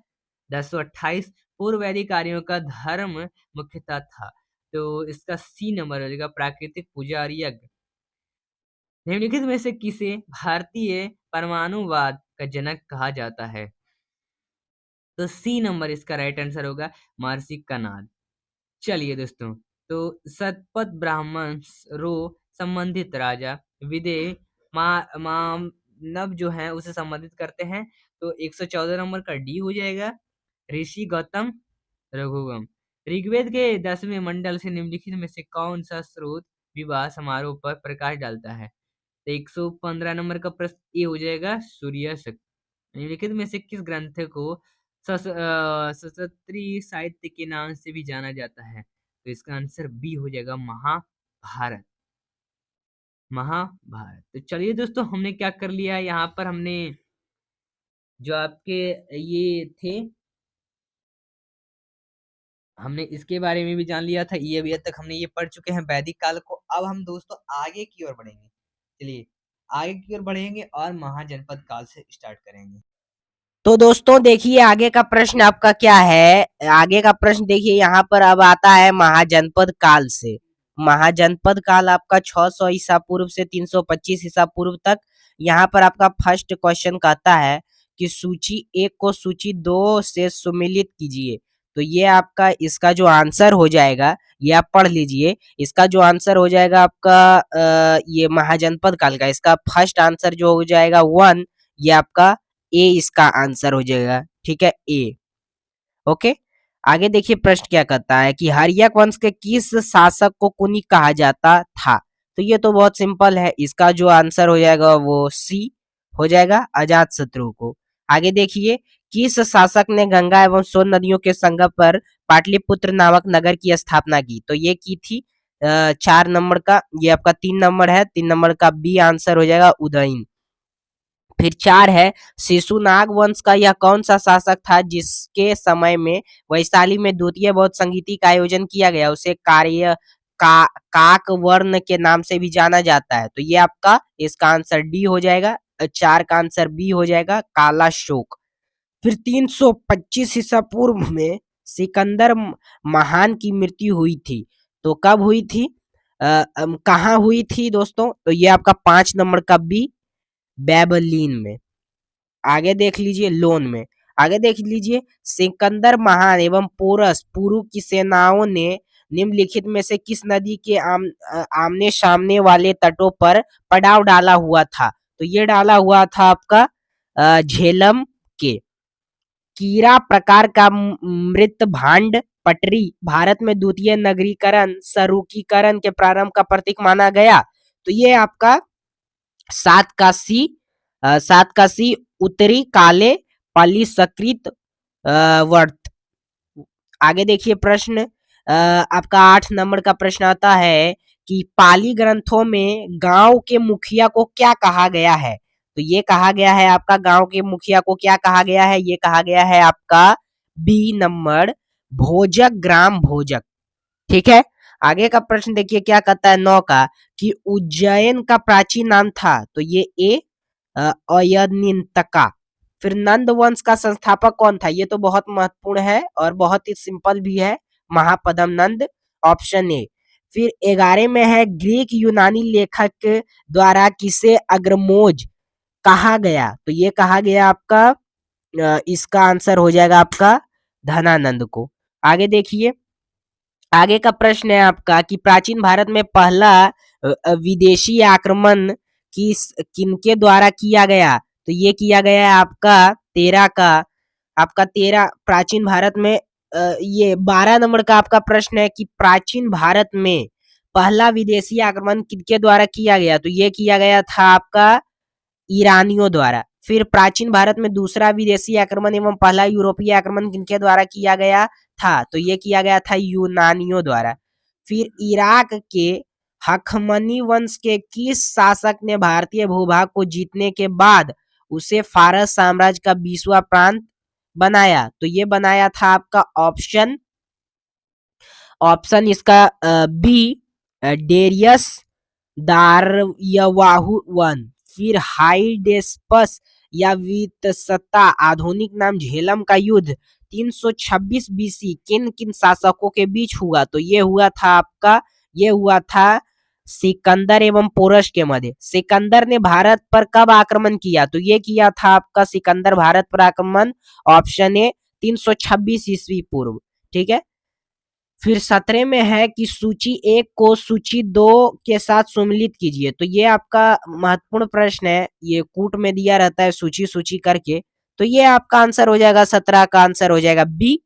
1028 पूर्व वैदिक कार्यों का धर्म मुख्यतः था, तो इसका सी नंबर हो जाएगा प्राकृतिक पूजा और यज्ञ। निम्नलिखित में से किसे भारतीय परमाणुवाद का जनक कहा जाता है? तो सी नंबर इसका राइट आंसर होगा महर्षि कणाद। चलिए दोस्तों, तो सतपथ ब्राह्मण रो संबंधित राजा विदेह मानव जो है उसे संबंधित करते हैं, तो 114 नंबर का डी हो जाएगा। ऋषि गौतम रघुवंश। ऋग्वेद के 10वें मंडल से निम्नलिखित में से कौन सा स्रोत विवाह समारोह पर प्रकाश डालता है? तो 115 नंबर का प्रश्न ये हो जाएगा सूर्य शक्ति। निम्नलिखित में से किस ग्रंथ को सशस्त्री साहित्य के नाम से भी जाना जाता है? तो इसका आंसर बी हो जाएगा महाभारत। महाभारत। तो चलिए दोस्तों, हमने क्या कर लिया है यहाँ पर, हमने जो आपके ये थे, हमने इसके बारे में भी जान लिया था। ये अभी तक हमने ये पढ़ चुके हैं वैदिक काल को। अब हम दोस्तों आगे की ओर बढ़ेंगे। चलिए आगे की ओर बढ़ेंगे और महाजनपद काल से स्टार्ट करेंगे। तो दोस्तों देखिए आगे का प्रश्न आपका क्या है। आगे का प्रश्न देखिए यहाँ पर अब आता है महाजनपद काल से। महाजनपद काल आपका 600 ईसा पूर्व से 325 ईसा पूर्व तक। यहाँ पर आपका फर्स्ट क्वेश्चन कहता है कि सूची 1 को सूची 2 से सुमिलित कीजिए। तो ये आपका इसका जो आंसर हो जाएगा, ये आप पढ़ लीजिए। इसका जो आंसर हो जाएगा आपका ये महाजनपद काल का, इसका फर्स्ट आंसर जो हो जाएगा 1, ये आपका ए इसका आंसर हो जाएगा। ठीक है, ए। ओके, आगे देखिए प्रश्न क्या कहता है कि हर्यक वंश के किस शासक को कुनी कहा जाता था? तो ये तो बहुत सिंपल है, इसका जो आंसर हो जाएगा वो सी हो जाएगा, अजात शत्रु को। आगे देखिए, किस शासक ने गंगा एवं सोन नदियों के संगम पर पाटलिपुत्र नामक नगर की स्थापना की? तो ये की थी 4 नंबर का, ये आपका 3 नंबर है, 3 नंबर का बी आंसर हो जाएगा उदयन। फिर 4 है, शिशुनाग वंश का यह कौन सा शासक था जिसके समय में वैशाली में द्वितीय बौद्ध संगीति का आयोजन किया गया? उसे काक वर्ण के नाम से भी जाना जाता है। तो ये आपका इसका आंसर डी हो जाएगा। 4 का आंसर बी हो जाएगा, काला शोक। फिर 325 ईसा पूर्व में सिकंदर महान की मृत्यु हुई थी। तो कब हुई थी, कहाँ हुई थी दोस्तों? तो ये आपका 5 नंबर का बी, बैबलीन में। आगे देख लीजिए लोन में। आगे देख लीजिए, सिकंदर महान एवं पोरस पुरु की सेनाओं ने निम्नलिखित में से किस नदी के आमने सामने वाले तटों पर पड़ाव डाला हुआ था? तो ये डाला हुआ था आपका झेलम के। कीरा प्रकार का मृत भांड पटरी भारत में द्वितीय नगरीकरण सरूकीकरण के प्रारंभ का प्रतीक माना गया। तो ये आपका 7 का सी उत्तरी काले पलिसकृत वर्त। आगे देखिए प्रश्न आपका 8 नंबर का प्रश्न आता है कि पाली ग्रंथों में गांव के मुखिया को क्या कहा गया है? तो ये कहा गया है आपका गांव के मुखिया को क्या कहा गया है? ये कहा गया है आपका बी नंबर भोजक, ग्राम भोजक। ठीक है, आगे का प्रश्न देखिए क्या कहता है 9 का कि उज्जैन का प्राचीन नाम था। तो ये ए अयनिंतका। फिर नंद वंश का संस्थापक कौन था? ये तो बहुत महत्वपूर्ण है और बहुत ही सिंपल भी है, महापदम नंद, ऑप्शन ए। फिर 11 में है ग्रीक यूनानी लेखक द्वारा किसे अग्रमोज कहा गया, तो ये कहा गया आपका इसका आंसर हो जाएगा आपका धनानंद को। आगे देखिए, आगे का प्रश्न है आपका कि प्राचीन भारत में पहला विदेशी आक्रमण किनके द्वारा किया गया, तो ये किया गया है आपका 13 का, आपका 13 प्राचीन भारत में ये 12 नंबर का आपका प्रश्न है कि प्राचीन भारत में पहला विदेशी आक्रमण किनके द्वारा किया गया, तो ये किया गया था आपका ईरानियों द्वारा। फिर प्राचीन भारत में दूसरा विदेशी आक्रमण एवं पहला यूरोपीय आक्रमण किनके द्वारा किया गया था, तो ये किया गया था यूनानियों द्वारा। फिर इराक के हखमनी वंश के किस शासक ने भारतीय भूभाग को जीतने के बाद उसे फारस साम्राज्य का 20वां प्रांत बनाया, तो ये बनाया था आपका ऑप्शन इसका बी डेरियस दारयवाहु वन। फिर हाइडेस्पस या वितसता, आधुनिक नाम झेलम का युद्ध 326 बीसी किन किन शासकों के बीच हुआ, तो ये हुआ था आपका, ये हुआ था सिकंदर एवं पोरस के मध्य। सिकंदर ने भारत पर कब आक्रमण किया, तो ये किया था आपका सिकंदर भारत पर आक्रमण, ऑप्शन ए 326 ईस्वी पूर्व, ठीक है। फिर 17 में है कि सूची 1 को सूची 2 के साथ सम्मिलित कीजिए, तो ये आपका महत्वपूर्ण प्रश्न है, ये कूट में दिया रहता है सूची सूची करके, तो ये आपका आंसर हो जाएगा 17 का आंसर हो जाएगा बी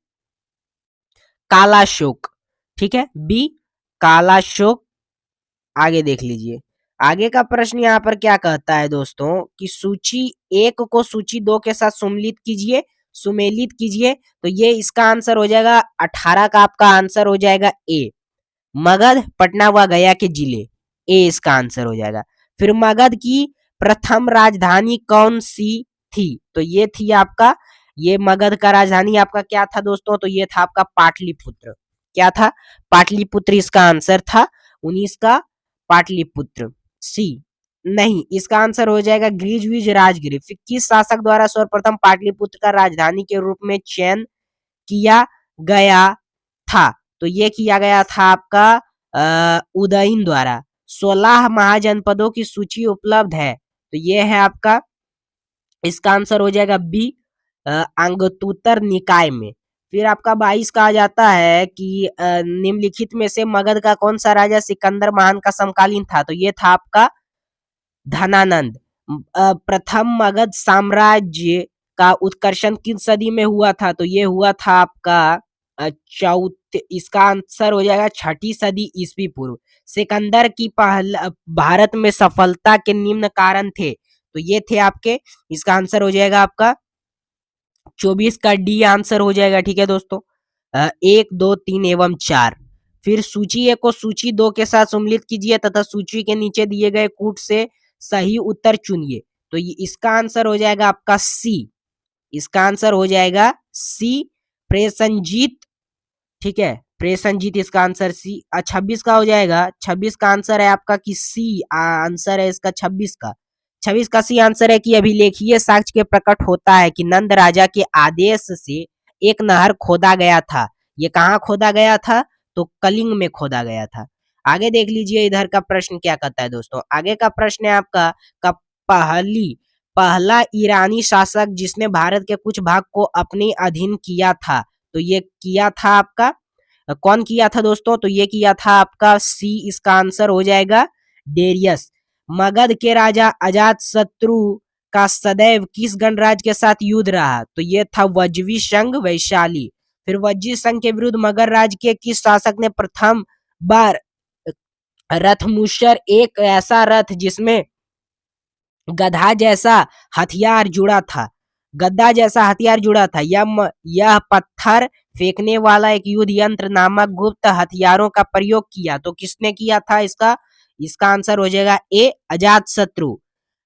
कालाशोक, ठीक है, बी कालाशोक। आगे देख लीजिए, आगे का प्रश्न यहाँ पर क्या कहता है दोस्तों कि सूची 1 को सूची 2 के साथ सुमेलित कीजिए, तो ये इसका आंसर हो जाएगा 18 का आपका आंसर हो जाएगा ए, मगध, पटना व गया के जिले, ए इसका आंसर हो जाएगा। फिर मगध की प्रथम राजधानी कौन सी थी, तो ये थी आपका, ये मगध का राजधानी आपका क्या था दोस्तों, तो ये था आपका पाटलिपुत्र, क्या था, पाटलिपुत्र इसका आंसर था 19 का पाटलिपुत्र, सी नहीं, इसका आंसर हो जाएगा ग्रीजविज राजगिरी। फिर किस शासक द्वारा सर्वप्रथम पाटलिपुत्र का राजधानी के रूप में चयन किया गया था, तो ये किया गया था आपका उदयन द्वारा। 16 महाजनपदों की सूची उपलब्ध है, तो ये है आपका, इसका आंसर हो जाएगा बी अंगतुतर निकाय में। फिर आपका 22 कहा जाता है कि निम्नलिखित में से मगध का कौन सा राजा सिकंदर महान का समकालीन था, तो ये था आपका धनानंद। प्रथम मगध साम्राज्य का उत्कर्षण किस सदी में हुआ था, तो ये हुआ था आपका इसका आंसर हो जाएगा 6ठी सदी ईस्वी पूर्व। सिकंदर की भारत में सफलता के निम्न कारण थे, तो ये थे आपके, इसका आंसर हो जाएगा आपका 24 का डी आंसर हो जाएगा, ठीक है दोस्तों, 1 2 3 एवं 4। फिर सूची 1 को सूची 2 के साथ सम्मिलित कीजिए तथा सूची के नीचे दिए गए कूट से सही उत्तर चुनिए, तो इसका आंसर हो जाएगा आपका सी, इसका आंसर हो जाएगा सी प्रेसनजीत, ठीक है, प्रेसनजीत इसका आंसर सी। 26 का हो जाएगा, 26 का आंसर है आपका कि सी आंसर है इसका 26 का, 26 का सी आंसर है कि अभिलेखीय साक्ष्य के प्रकट होता है कि नंद राजा के आदेश से एक नहर खोदा गया था, ये कहाँ खोदा गया था, तो कलिंग में खोदा गया था। आगे देख लीजिए इधर का प्रश्न क्या कहता है दोस्तों, आगे का प्रश्न है आपका पहला ईरानी शासक जिसने भारत के कुछ भाग को अपने अधीन किया था, तो ये किया था आपका, कौन किया था दोस्तों, तो ये किया था आपका सी, इसका आंसर हो जाएगा डेरियस। मगध के राजा अजातशत्रु का सदैव किस गणराज्य के साथ युद्ध रहा, तो ये था वज्वी संघ वैशाली। फिर वज्जी संघ के विरुद्ध मगध राज्य के किस शासक ने प्रथम बार रथमुशर, एक ऐसा रथ जिसमें गधा जैसा हथियार जुड़ा था, गद्दा जैसा हथियार जुड़ा था, यह पत्थर फेंकने वाला एक युद्ध यंत्र नामक गुप्त हथियारों का प्रयोग किया, तो किसने किया था, इसका आंसर हो जाएगा ए अजातशत्रु।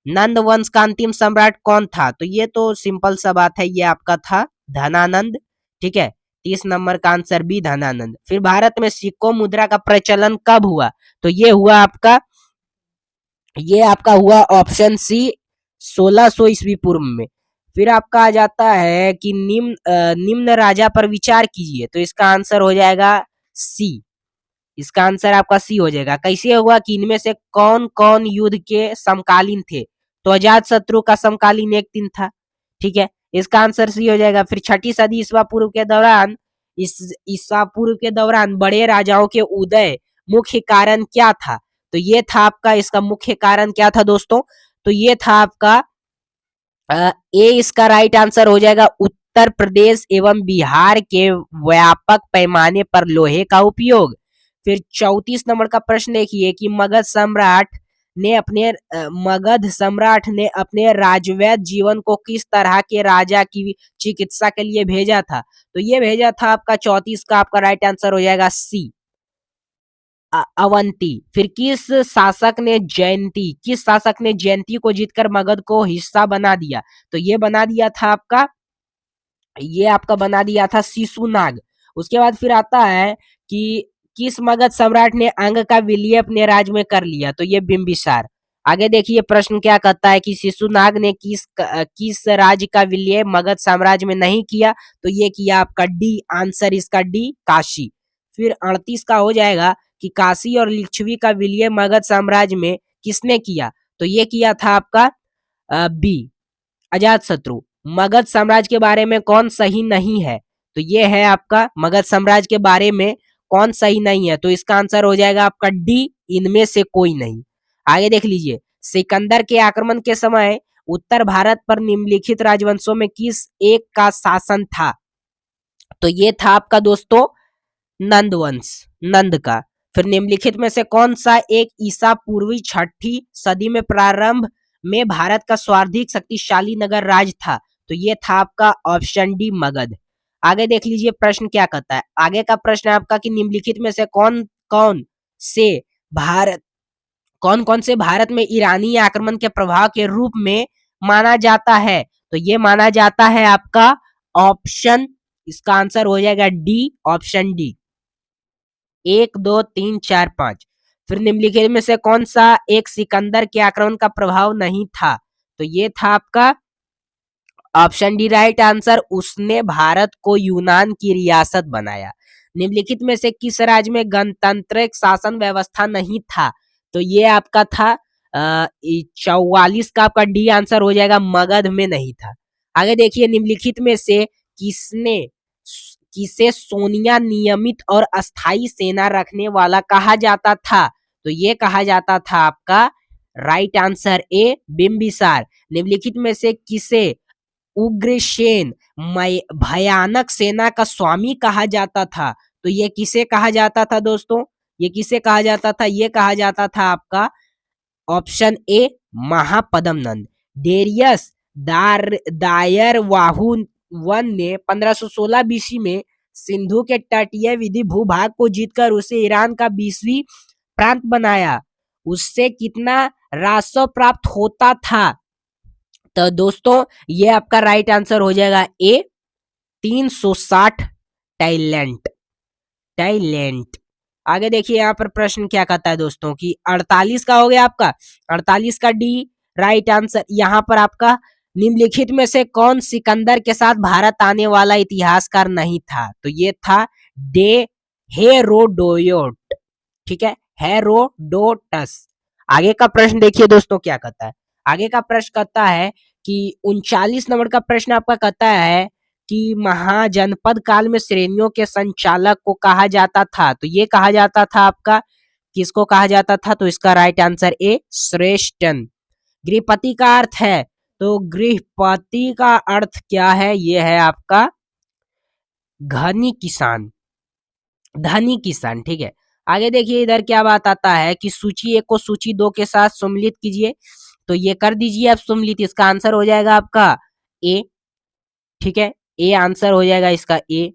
नंद वंश का अंतिम सम्राट कौन था, तो ये तो सिंपल सा बात है, ये आपका था धनानंद, ठीक है, 30 नंबर का आंसर भी धनानंद। फिर भारत में सिक्कों मुद्रा का प्रचलन कब हुआ, तो ये आपका हुआ ऑप्शन सी 1600 ईस्वी पूर्व में। फिर आपका आ जाता है कि निम्न राजा पर विचार कीजिए, तो इसका आंसर हो जाएगा सी इसका आंसर आपका सी हो जाएगा। कैसे हुआ कि इनमें से कौन कौन युद्ध के समकालीन थे? तो अजात शत्रु का समकालीन एक दिन था, ठीक है, इसका आंसर सी हो जाएगा। फिर छठी सदी ईसा पूर्व के दौरान, इस ईसा पूर्व के दौरान बड़े राजाओं के उदय मुख्य कारण क्या था? तो ये था आपका, इसका मुख्य कारण क्या था दोस्तों? तो ये था आपका ए, इसका राइट आंसर हो जाएगा उत्तर प्रदेश एवं बिहार के व्यापक पैमाने पर लोहे का उपयोग। फिर 34 नंबर का प्रश्न देखिए कि मगध सम्राट ने अपने राजवैद जीवन को किस तरह के राजा की चिकित्सा के लिए भेजा था? तो ये भेजा था आपका 34 का आपका राइट आंसर हो जाएगा सी, अवंती। फिर किस शासक ने जयंती को जीतकर मगध को हिस्सा बना दिया? तो ये बना दिया था आपका, ये आपका बना दिया था शिशुनाग। उसके बाद फिर आता है कि किस मगध सम्राट ने अंग का विलय अपने राज्य में कर लिया? तो ये बिंबिसार। आगे देखिए प्रश्न क्या कहता है कि शिशुनाग ने किस राज्य का विलय मगध साम्राज्य में नहीं किया? तो ये किया आपका डी, आंसर इसका डी, काशी। फिर 38 का हो जाएगा कि काशी और लिच्छवी का विलय मगध साम्राज्य में किसने किया? तो ये किया था आपका बी, अजात शत्रु। मगध साम्राज्य के बारे में कौन सही नहीं है? तो ये है आपका मगध साम्राज्य के बारे में कौन सही नहीं है? तो इसका आंसर हो जाएगा आपका डी, इनमें से कोई नहीं। आगे देख लीजिए, सिकंदर के आक्रमण के समय उत्तर भारत पर निम्नलिखित राजवंशों में किस एक का शासन था? तो ये था आपका दोस्तों नंद वंश, नंद का। फिर निम्नलिखित में से कौन सा एक ईसा पूर्वी छठी सदी में प्रारंभ में भारत का सर्वाधिक शक्तिशाली नगर राज था? तो ये था आपका ऑप्शन डी, मगध। आगे देख लीजिए प्रश्न क्या कहता है। आगे का प्रश्न है आपका कि निम्नलिखित में से भारत कौन कौन से भारत में ईरानी आक्रमण के प्रभाव के रूप में माना जाता है? तो ये माना जाता है आपका ऑप्शन, इसका आंसर हो जाएगा डी, ऑप्शन डी, 1 2 3 4 5। फिर निम्नलिखित में से कौन सा एक सिकंदर के आक्रमण का प्रभाव नहीं था? तो ये था आपका ऑप्शन डी, राइट आंसर, उसने भारत को यूनान की रियासत बनाया। निम्नलिखित में से किस राज्य में गणतांत्रिक शासन व्यवस्था नहीं था? तो ये आपका था 44 का आपका डी आंसर हो जाएगा, मगध में नहीं था। आगे देखिए निम्नलिखित में से किसे सोनिया नियमित और अस्थाई सेना रखने वाला कहा जाता था? तो ये कहा जाता था आपका राइट आंसर ए, बिंबिसार। निम्नलिखित में से किसे उग्रसेन भयानक सेना का स्वामी कहा जाता था? तो ये किसे कहा जाता था दोस्तों? ये किसे कहा जाता था? ये कहा जाता था आपका option A, Mahapadma Nand. Darius दायर वाहु वन ने 1516 बीसी में सिंधु के तटीय विधि भूभाग को जीतकर उसे ईरान का 20वीं प्रांत बनाया। उससे कितना राजस्व प्राप्त होता था? तो दोस्तों ये आपका राइट आंसर हो जाएगा ए, 360 टैलेंट, टैलेंट। आगे देखिए यहाँ पर प्रश्न क्या कहता है दोस्तों कि 48 का हो गया आपका, 48 का डी राइट आंसर। यहाँ पर आपका निम्नलिखित में से कौन सिकंदर के साथ भारत आने वाला इतिहासकार नहीं था? तो ये था डे हेरोडोयोट, ठीक है, हेरोडोटस। आगे का प्रश्न देखिए दोस्तों क्या कहता है। आगे का प्रश्न कहता है कि 39 नंबर का प्रश्न आपका कहता है कि महाजनपद काल में श्रेणियों के संचालक को कहा जाता था। तो ये कहा जाता था आपका, किसको कहा जाता था? तो इसका राइट आंसर ए, श्रेष्ठन। गृहपति का अर्थ है, तो गृहपति का अर्थ क्या है? ये है आपका धनी किसान, धनी किसान, ठीक है। आगे देखिए इधर क्या बात आता है कि सूची 1 को सूची 2 के साथ सम्मिलित कीजिए। तो ये कर दीजिए आप सम्मिलित, इसका आंसर हो जाएगा आपका ए, ठीक है, ए आंसर हो जाएगा इसका ए।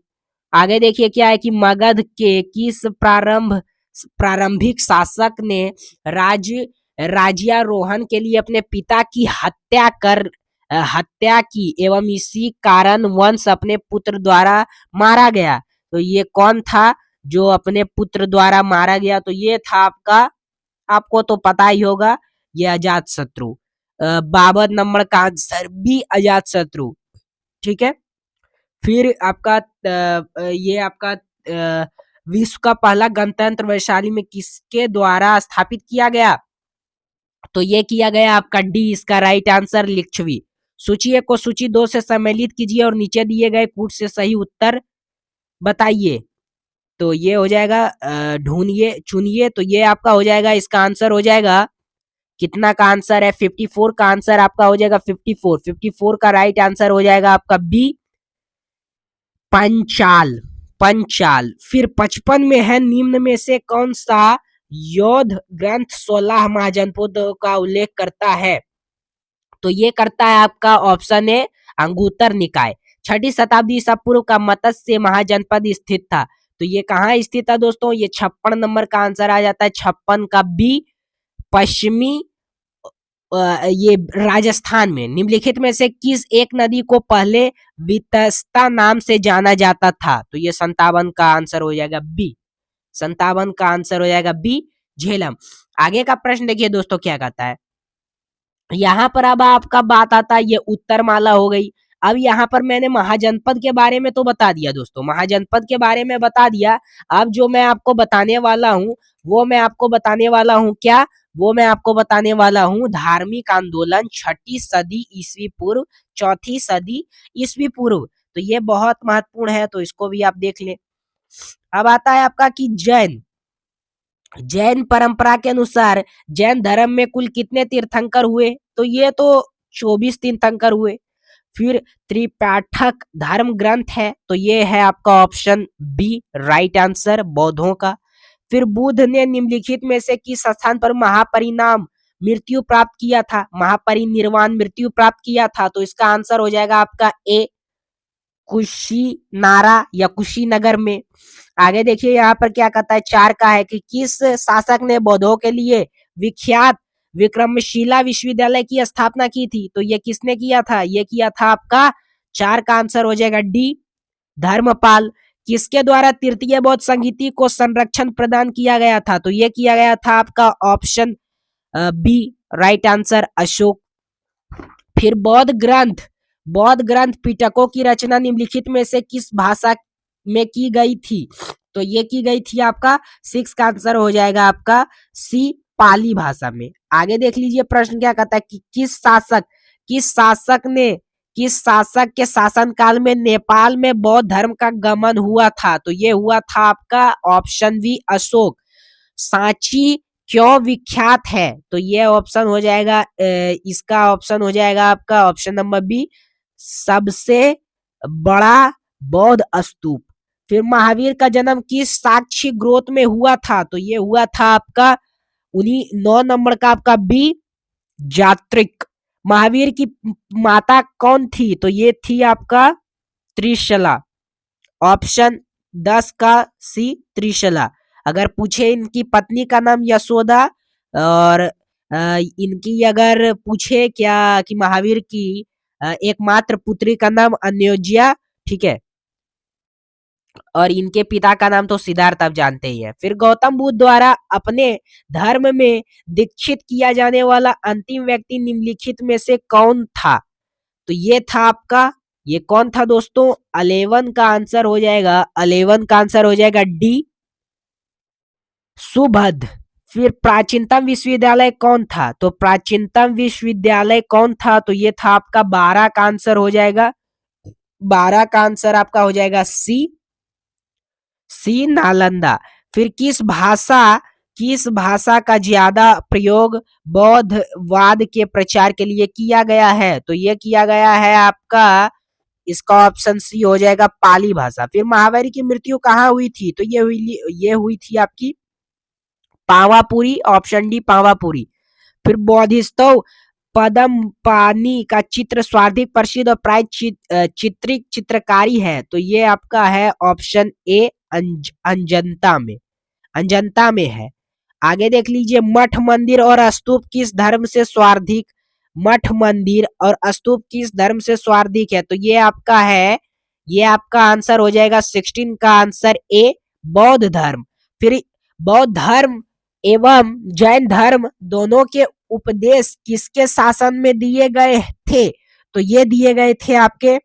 आगे देखिए क्या है कि मगध के किस प्रारंभिक शासक ने राज्यारोहण के लिए अपने पिता की हत्या की एवं इसी कारण वंश अपने पुत्र द्वारा मारा गया? तो ये कौन था जो अपने पुत्र द्वारा मारा गया? तो ये था आपका, आपको तो पता ही होगा, ये अजात शत्रु। 52 नंबर का आंसर भी अजात शत्रु, ठीक है। फिर आपका ये आपका विश्व का पहला गणतंत्र वैशाली में किसके द्वारा स्थापित किया गया? तो ये किया गया आपका डी, इसका राइट आंसर लिच्छवी। सूची 1 को सूची 2 से सम्मिलित कीजिए और नीचे दिए गए कूट से सही उत्तर बताइए। तो ये हो जाएगा ढूंढिए चुनिए, तो ये आपका हो जाएगा, इसका आंसर हो जाएगा कितना का आंसर है 54 का आंसर आपका हो जाएगा 54 का राइट आंसर हो जाएगा आपका बी, पंचाल। पंचाल। फिर 55 में है निम्न में से कौन सा योद्ध ग्रंथ 16 महाजनपदों का उल्लेख करता है? तो ये करता है आपका ऑप्शन ए अंगुत्तर निकाय। 6ठी शताब्दी ईसा पूर्व का मत्स्य महाजनपद स्थित था। तो ये कहाँ स्थित है दोस्तों? ये 56 नंबर का आंसर आ जाता है, 56 का बी, पश्चिमी ये राजस्थान में। निम्नलिखित में से किस एक नदी को पहले वितस्ता नाम से जाना जाता था? तो ये 57 का आंसर हो जाएगा बी, 57 का आंसर हो जाएगा बी, झेलम। आगे का प्रश्न देखिए दोस्तों क्या कहता है, यहाँ पर अब आपका बात आता है, ये उत्तरमाला हो गई। अब यहाँ पर मैंने महाजनपद के बारे में तो बता दिया दोस्तों, महाजनपद के बारे में बता दिया। अब जो मैं आपको बताने वाला हूँ वो मैं आपको बताने वाला हूँ क्या? वो मैं आपको बताने वाला हूँ धार्मिक आंदोलन 6ठी सदी ईसवी पूर्व, 4थी सदी ईसवी पूर्व। तो ये बहुत महत्वपूर्ण है, तो इसको भी आप देख ले। अब आता है आपका कि जैन परंपरा के अनुसार जैन धर्म में कुल कितने तीर्थंकर हुए? तो ये तो 24 तीर्थंकर हुए। फिर त्रिपाठक धर्म ग्रंथ है, तो ये है आपका ऑप्शन बी, राइट आंसर, बौद्धों का। फिर बुद्ध ने निम्नलिखित में से किस स्थान पर महापरिणाम मृत्यु प्राप्त किया था? महापरिनिर्वाण मृत्यु प्राप्त किया था। तो इसका आंसर हो जाएगा आपका ए, कुशीनारा या कुशीनगर में। आगे देखिए यहाँ पर क्या कहता है, 4 का है कि किस शासक ने बौद्धों के लिए विख्यात विक्रमशिला विश्वविद्यालय की स्थापना की थी? तो ये किसने किया था? ये किया था आपका 4 का आंसर हो जाएगा डी, धर्मपाल। किसके द्वारा तृतीय बौद्ध संहिता को संरक्षण प्रदान किया गया था? तो ये किया गया था आपका option B, right answer, Ashok. फिर बौद्ध ग्रंथ पिटकों की रचना निम्नलिखित में से किस भाषा में की गई थी? तो ये की गई थी आपका 6 का आंसर हो जाएगा आपका सी, पाली भाषा में। आगे देख लीजिए प्रश्न क्या कहता है कि किस शासक के शासन काल में नेपाल में बौद्ध धर्म का गमन हुआ था? तो ये हुआ था आपका ऑप्शन बी, अशोक। सांची क्यों विख्यात है? तो ये ऑप्शन हो जाएगा इसका ऑप्शन हो जाएगा आपका ऑप्शन नंबर बी, सबसे बड़ा बौद्ध स्तूप। फिर महावीर का जन्म किस साक्षी ग्रोथ में हुआ था? तो ये हुआ था आपका 9 नंबर का आपका बी, जात्रिक। महावीर की माता कौन थी? तो ये थी आपका त्रिशला, ऑप्शन 10 का सी, त्रिशला। अगर पूछे इनकी पत्नी का नाम यशोदा, और इनकी अगर पूछे क्या कि महावीर की एकमात्र पुत्री का नाम अन्योज्या, ठीक है, और इनके पिता का नाम तो सिद्धार्थ आप जानते ही है। फिर गौतम बुद्ध द्वारा अपने धर्म में दीक्षित किया जाने वाला अंतिम व्यक्ति निम्नलिखित में से कौन था? तो ये था आपका, ये कौन था दोस्तों? 11 का आंसर हो जाएगा, 11 का आंसर हो जाएगा डी, सुबध। फिर प्राचीनतम विश्वविद्यालय कौन था? तो प्राचीनतम विश्वविद्यालय कौन था? तो ये था आपका 12 का आंसर हो जाएगा, 12 का आंसर आपका हो जाएगा सी, नालंदा। फिर किस भाषा का ज्यादा प्रयोग बौद्धवाद के प्रचार के लिए किया गया है? तो ये किया गया है आपका, इसका ऑप्शन सी हो जाएगा, पाली भाषा। फिर महावीर की मृत्यु कहाँ हुई थी? तो ये हुई थी आपकी पावापुरी, ऑप्शन डी, पावापुरी। फिर बोधिसत्व पदम पानी का चित्र सर्वाधिक प्रसिद्ध और प्राय चित्रित चित्रकारी है? तो ये आपका है ऑप्शन ए, अंजंता में है। आगे देख लीजिए, मठ मंदिर और स्तूप किस धर्म से स्वार्थिक? मठ मंदिर और स्तूप किस धर्म से स्वार्थिक है? तो ये आपका है, ये आपका आंसर हो जाएगा 16 का आंसर ए, बौद्ध धर्म। फिर बौद्ध धर्म एवं जैन धर्म दोनों के उपदेश किसके शासन में दिए गए थे? तो ये दिए गए थे आपके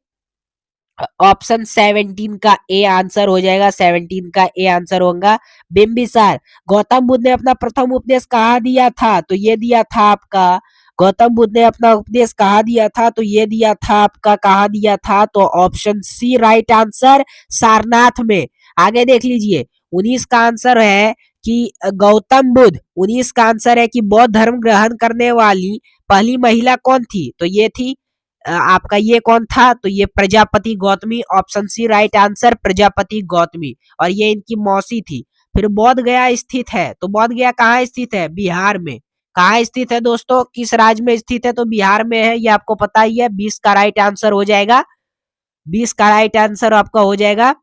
ऑप्शन 17 का ए आंसर हो जाएगा, 17 का ए आंसर होगा बिंबिसार। गौतम बुद्ध ने अपना प्रथम उपदेश कहाँ दिया था, तो ये दिया था आपका, गौतम बुद्ध ने अपना उपदेश कहाँ दिया था, तो ये दिया था आपका, कहाँ दिया था, तो option C right answer, Sarnath में। आगे देख लीजिए, 19 का आंसर है कि गौतम बुद्ध, 19 का आंसर है कि बौद्ध धर्म ग्रहण करने वाली पहली महिला कौन थी, तो ये थी आपका, ये कौन था, तो ये Prajapati Gautami, option C right answer, Prajapati Gautami, और ये इनकी मौसी थी। फिर बोध गया स्थित है, तो बोध गया कहाँ स्थित है, बिहार में। कहाँ स्थित है दोस्तों, किस राज्य में स्थित है, तो बिहार में है, ये आपको पता ही है। 20 का राइट आंसर हो जाएगा, 20 का राइट आंसर आपका हो जाएगा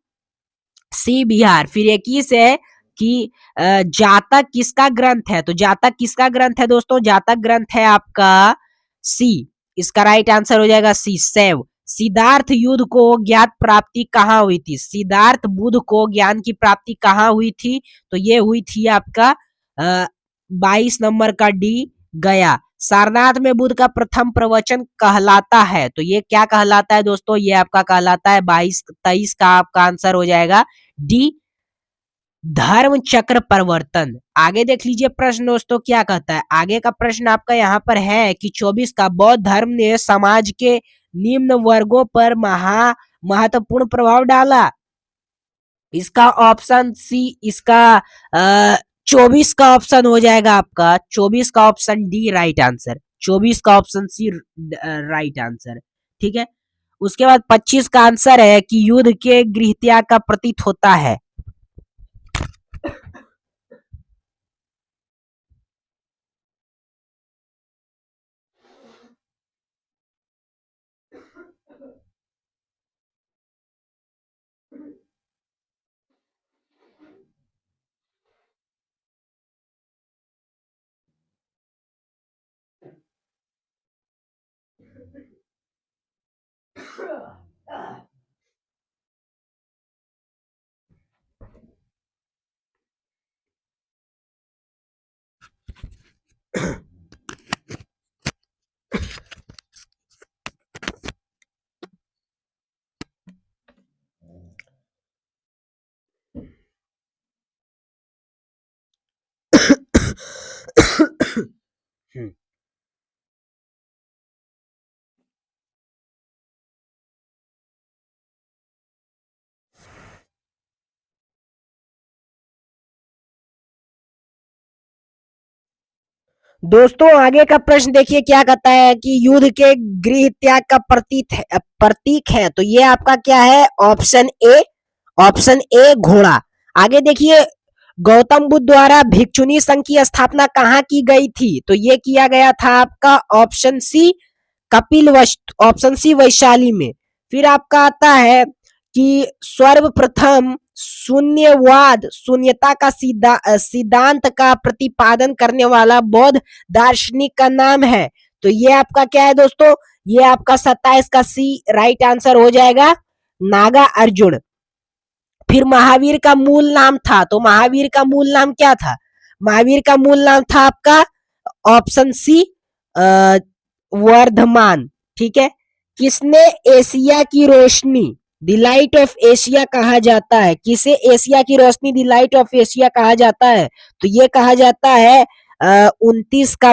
सी बिहार। फिर 21 है कि जातक किसका ग्रंथ है, तो जातक किसका ग्रंथ है दोस्तों, जातक ग्रंथ है आपका सी, इसका राइट आंसर हो जाएगा सी, सेव। सिद्धार्थ युद्ध को ज्ञान प्राप्ति कहाँ हुई थी, सिद्धार्थ बुद्ध को ज्ञान की प्राप्ति कहाँ हुई थी, तो ये हुई थी आपका 22 नंबर का डी, गया। सारनाथ में बुद्ध का प्रथम प्रवचन कहलाता है, तो ये क्या कहलाता है दोस्तों, ये आपका कहलाता है 23 का आपका आंसर हो जाएगा डी, धर्म चक्र परिवर्तन। आगे देख लीजिए प्रश्न दोस्तों क्या कहता है, आगे का प्रश्न आपका यहाँ पर है कि 24 का बौद्ध धर्म ने समाज के निम्न वर्गों पर महत्वपूर्ण प्रभाव डाला। इसका ऑप्शन सी, इसका 24 का ऑप्शन हो जाएगा आपका, 24 का ऑप्शन डी राइट आंसर, 24 का ऑप्शन सी राइट आंसर, ठीक है। उसके बाद 25 का आंसर है कि युद्ध के गृह त्याग का प्रतीक होता है। दोस्तों आगे का प्रश्न देखिए क्या कहता है कि युद्ध के गृह त्याग का प्रतीक है, तो ये आपका क्या है, ऑप्शन ए, ऑप्शन ए घोड़ा। आगे देखिए, गौतम बुद्ध द्वारा भिक्षुनी संघ की स्थापना कहाँ की गई थी, तो ये किया गया था आपका ऑप्शन सी, कपिल वस्तु, ऑप्शन सी वैशाली में। फिर आपका आता है कि सर्वप्रथम शून्यवाद, शून्यता का सिद्धांत का प्रतिपादन करने वाला बौद्ध दार्शनिक का नाम है, तो ये आपका क्या है दोस्तों, ये आपका 27 का सी राइट आंसर हो जाएगा, नागा अर्जुन। फिर महावीर का मूल नाम था, तो महावीर का मूल नाम क्या था, महावीर का मूल नाम था आपका ऑप्शन सी वर्धमान, ठीक है। किसने एशिया की रोशनी, द लाइट ऑफ एशिया कहा जाता है, किसे एशिया की रोशनी, द लाइट ऑफ एशिया कहा जाता है, तो ये कहा जाता है 29 का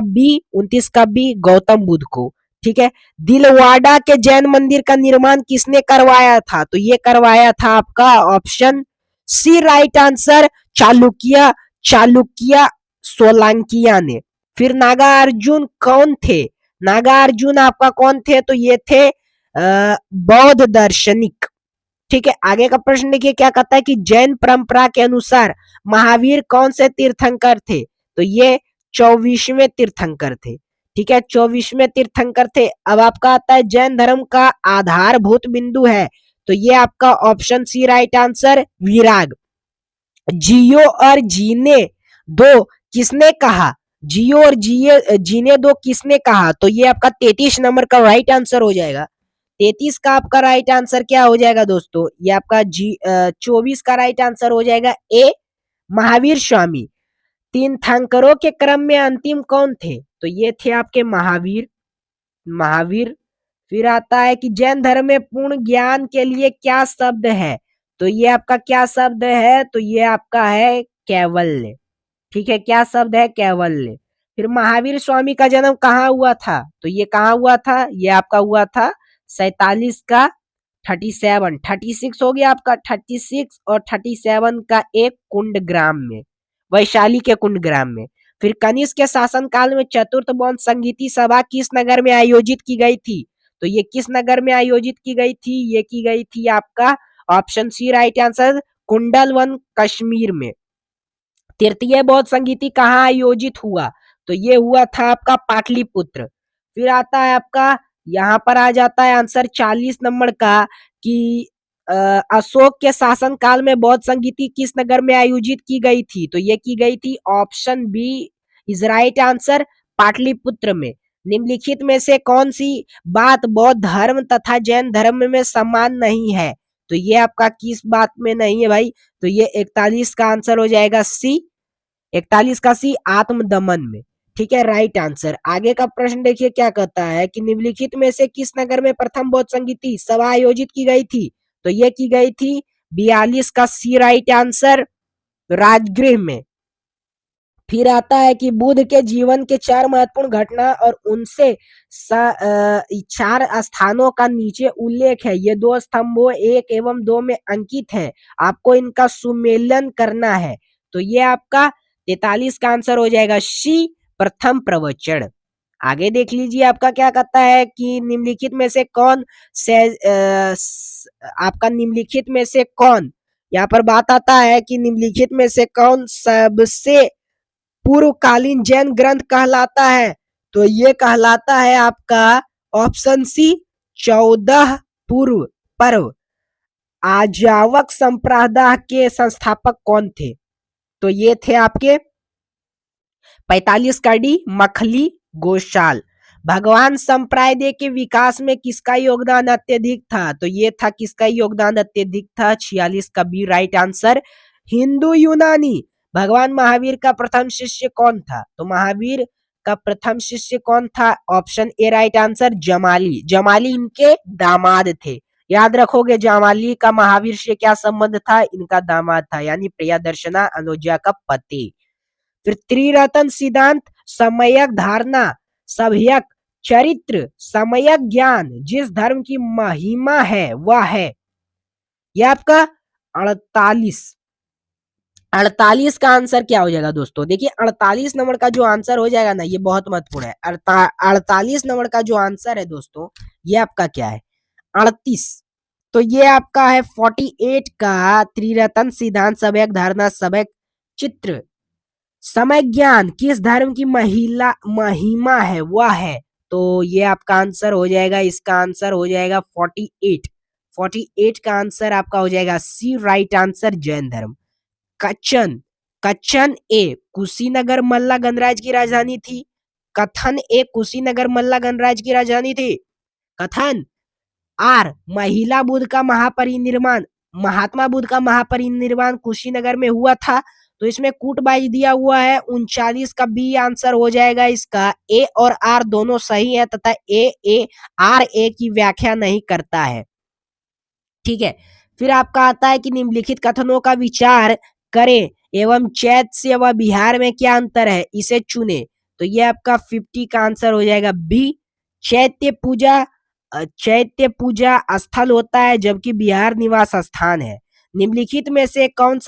बी गौतम बुद्ध को, ठीक है। दिलवाड़ा के जैन मंदिर का निर्माण किसने करवाया था, तो ये करवाया था आपका option C right answer, Chalukya, Chalukya सोलंकिया ने। फिर नागार्जुन कौन थे, नागार्जुन आपका कौन थे, तो ये थे बौद्ध दार्शनिक, ठीक है। आगे का प्रश्न देखिए क्या कहता है कि जैन परंपरा के अनुसार महावीर कौन से तीर्थंकर थे, तो ये 24वें तीर्थंकर थे, ठीक है, 24वें तीर्थंकर थे। अब आपका आता है जैन धर्म का आधारभूत बिंदु है, तो ये आपका ऑप्शन सी राइट आंसर, विराग। जियो और जीने दो किसने कहा, जियो और जीने दो किसने कहा, तो ये आपका 33 नंबर का राइट आंसर हो जाएगा। 33 का आपका राइट आंसर क्या हो जाएगा दोस्तों, ये आपका 24 का राइट आंसर हो जाएगा ए, महावीर स्वामी। तीर्थंकरों के क्रम में अंतिम कौन थे, तो ये थे आपके महावीर, महावीर फिर आता है कि जैन धर्म में पूर्ण ज्ञान के लिए क्या शब्द है, तो ये आपका क्या शब्द है, तो ये आपका है कैवल्य। ठीक है, क्या शब्द है, कैवल्य। फिर महावीर स्वामी का जन्म कहाँ हुआ था, तो ये कहाँ हुआ था, ये आपका हुआ था 47 का 37 हो गया आपका 36 और 37 का एक कुंडग्राम में, वैशाली के कुंडग्राम में। फिर कनिष्क के शासनकाल में चतुर्थ बौद्ध संगीति सभा किस नगर में आयोजित की गई थी, तो ये किस नगर में आयोजित की गई थी, ये की गई थी आपका option C right answer Kundalvan Kashmir में। तृतीय बौद्ध संगीति कहाँ आयोजित हुआ, तो ये हुआ था आपका पाटलिपुत्र। फिर आता है आपका, यहाँ पर आ जाता है आंसर 40 नंबर का कि अशोक के शासन काल में बौद्ध संगीति किस नगर में आयोजित की गई थी, तो ये की गई थी option B is right answer Pataliputra में। निम्नलिखित में से कौन सी बात बौद्ध धर्म तथा जैन धर्म में समान नहीं है, तो ये आपका किस बात में नहीं है भाई, तो ये 41 का आंसर हो जाएगा सी, 41 का सी आत्मदमन में। ठीक है, राइट आंसर। आगे का प्रश्न देखिए क्या कहता है कि निम्नलिखित में से किस नगर में प्रथम बौद्ध संगीति सभा आयोजित की गई थी, तो ये की गई थी 42 का सी राइट आंसर राजगृह में। फिर आता है कि बुद्ध के जीवन के 4 महत्वपूर्ण घटना और उनसे 4 स्थानों का नीचे उल्लेख है, ये 2 स्तंभों 1 एवं 2 में अंकित है, आपको इनका सुमेलन करना है, तो ये आपका 43 का आंसर हो जाएगा सी प्रथम प्रवचन। आगे देख लीजिए आपका क्या कहता है कि निम्नलिखित में से कौन से आपका निम्नलिखित में से कौन, यहाँ पर बात आता है कि निम्नलिखित में से कौन सबसे पूर्वकालीन जैन ग्रंथ कहलाता है, तो ये कहलाता है आपका ऑप्शन सी 14 पूर्व पर्व। आजावक संप्रदाय के संस्थापक कौन थे, तो ये थे आपके 45 का डी मखली गोशाल। भगवान संप्रदाय के विकास में किसका योगदान अत्यधिक था, तो ये था किसका योगदान अत्यधिक था, 46 का बी राइट आंसर हिंदू यूनानी। भगवान महावीर का प्रथम शिष्य कौन था, तो महावीर का प्रथम शिष्य कौन था, option A right answer Jamali. Jamali इनके दामाद थे, याद रखोगे जमाली का महावीर से क्या संबंध था, इनका दामाद था, यानी प्रियदर्शना अनुजा का पति। फिर त्रिरत्न सिद्धांत सम्यक धारणा सभ्यक चरित्र सम्यक ज्ञान जिस धर्म की महिमा है वह है, यह आपका 48 का आंसर क्या हो जाएगा दोस्तों, देखिए 48 नंबर का जो आंसर हो जाएगा ना, ये बहुत महत्वपूर्ण है। 48 नंबर का जो आंसर है दोस्तों, ये आपका क्या है 38, तो ये आपका है 48 का त्रिरत्न सिद्धांत सम्यक धारणा सम्यक चित्र समय ज्ञान किस धर्म की महिमा है वह है, तो ये आपका आंसर हो जाएगा, इसका आंसर हो जाएगा 48 का आंसर आपका हो जाएगा सी राइट आंसर जैन धर्म। कच्चन कच्चन ए कुशीनगर मल्ला गणराज्य की राजधानी थी, कथन ए कुशीनगर मल्ला गणराज्य की राजधानी थी, कथन आर महात्मा बुद्ध का महापरिनिर्वाण कुशीनगर में हुआ था, तो इसमें कूटबाज दिया हुआ है 39 का बी आंसर हो जाएगा इसका। ए और आर दोनों सही है तथा ए आर ए की व्याख्या नहीं करता है। ठीक है, फिर आपका आता है कि निम्नलिखित कथनों का विचार करें एवं चैत्य से व बिहार में क्या अंतर है, इसे चुने, तो ये आपका 50 का आंसर हो जाएगा बी। चैत्य पूजा स्थल होता है जबकि बिहार निवास स्थान है। निम्नलिखित में से कौन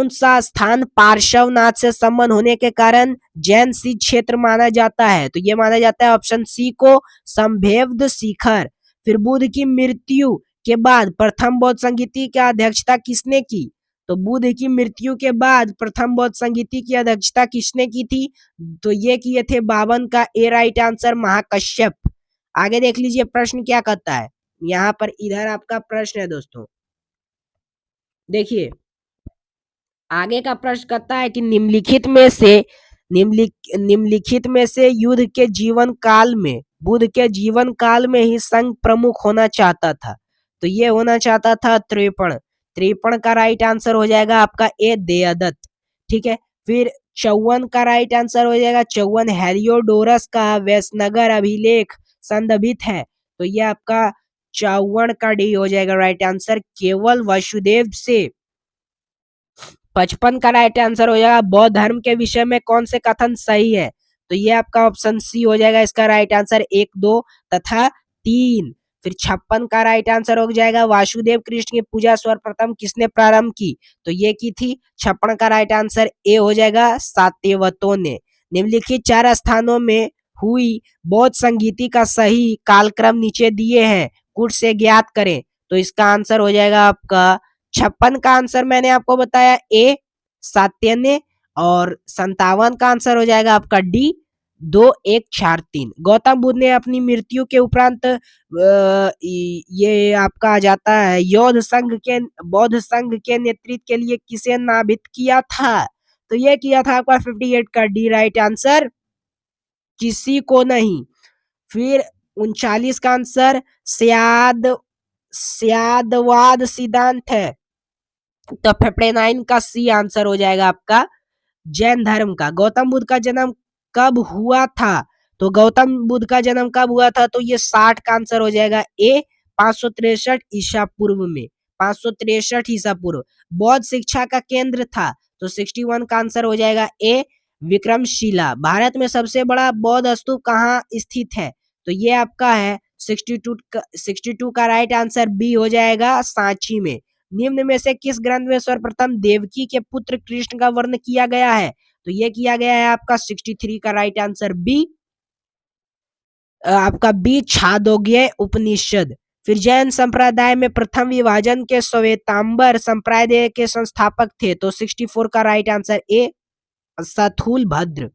सा स्थान पार्श्वनाथ से संबंध होने के कारण जैन सिद्ध क्षेत्र माना जाता है, तो ये माना जाता है ऑप्शन सी को संभेव्द शिखर। फिर बुद्ध की मृत्यु के बाद प्रथम बौद्ध संगीति की अध्यक्षता किसने की, तो बुद्ध की मृत्यु के बाद प्रथम बौद्ध संगीति की अध्यक्षता किसने की थी, तो ये किए थे 52 का ए राइट आंसर महाकश्यप। आगे देख लीजिए प्रश्न क्या कहता है, यहाँ पर इधर आपका प्रश्न है दोस्तों, देखिए आगे का प्रश्न कहता है कि निम्नलिखित में से बुद्ध के जीवन काल में ही संघ प्रमुख होना चाहता था, तो ये होना चाहता था त्रिपण का राइट आंसर हो जाएगा आपका ए दयादत्त। ठीक है, फिर 54 का राइट आंसर हो जाएगा 54 हेलियोडोरस का वैसनगर अभिलेख संदर्भित है, तो ये आपका 54 का डी हो जाएगा राइट आंसर। केवल वसुदेव से 55 का राइट आंसर हो जाएगा। बौद्ध धर्म के विषय में कौन से कथन सही है, तो ये आपका ऑप्शन सी हो जाएगा इसका राइट आंसर 1, 2 तथा 3। फिर 56 का राइट आंसर हो जाएगा वासुदेव कृष्ण की पूजा सर्वप्रथम किसने प्रारंभ की, तो ये की थी 56 का राइट आंसर ए हो जाएगा सात्यवतों ने। निम्नलिखित 4 स्थानों में हुई बौद्ध संगीति का सही कालक्रम नीचे दिए हैं, कुछ से ज्ञात करें, तो इसका आंसर हो जाएगा आपका 56 का आंसर मैंने आपको बताया ए सात्यन्य, और 57 का आंसर हो जाएगा आपका डी 2, 1, 4, 3। गौतम बुद्ध ने अपनी मृत्यु के उपरांत ये आपका आ जाता है बौद्ध संघ के नेतृत्व के लिए किसे नामित किया था, तो ये किया था आपका 58 का डी राइट आंसर, किसी को नहीं। फिर 39 का आंसर स्यादवाद सिद्धांत है, तो 59 का सी आंसर हो जाएगा आपका जैन धर्म का। गौतम बुद्ध का जन्म कब हुआ था, तो गौतम बुद्ध का जन्म कब हुआ था, तो ये 60 का आंसर हो जाएगा ए 563 ईसा पूर्व में, 563 ईसा पूर्व। बौद्ध शिक्षा का केंद्र था, तो 61 का आंसर हो जाएगा ए विक्रमशिला। भारत में सबसे बड़ा बौद्ध स्तूप कहाँ स्थित है, तो ये आपका है 62 का राइट आंसर बी हो जाएगा सांची में। निम्न में से किस ग्रंथ में सर्वप्रथम देवकी के पुत्र कृष्ण का वर्णन किया गया है, तो ये किया गया है आपका 63 का राइट आंसर बी, आपका बी छांदोग्य उपनिषद। फिर जैन संप्रदाय में प्रथम विभाजन के श्वेतांबर संप्रदाय के संस्थापक थे, तो 64 का राइट आंसर ए सथुल भद्र।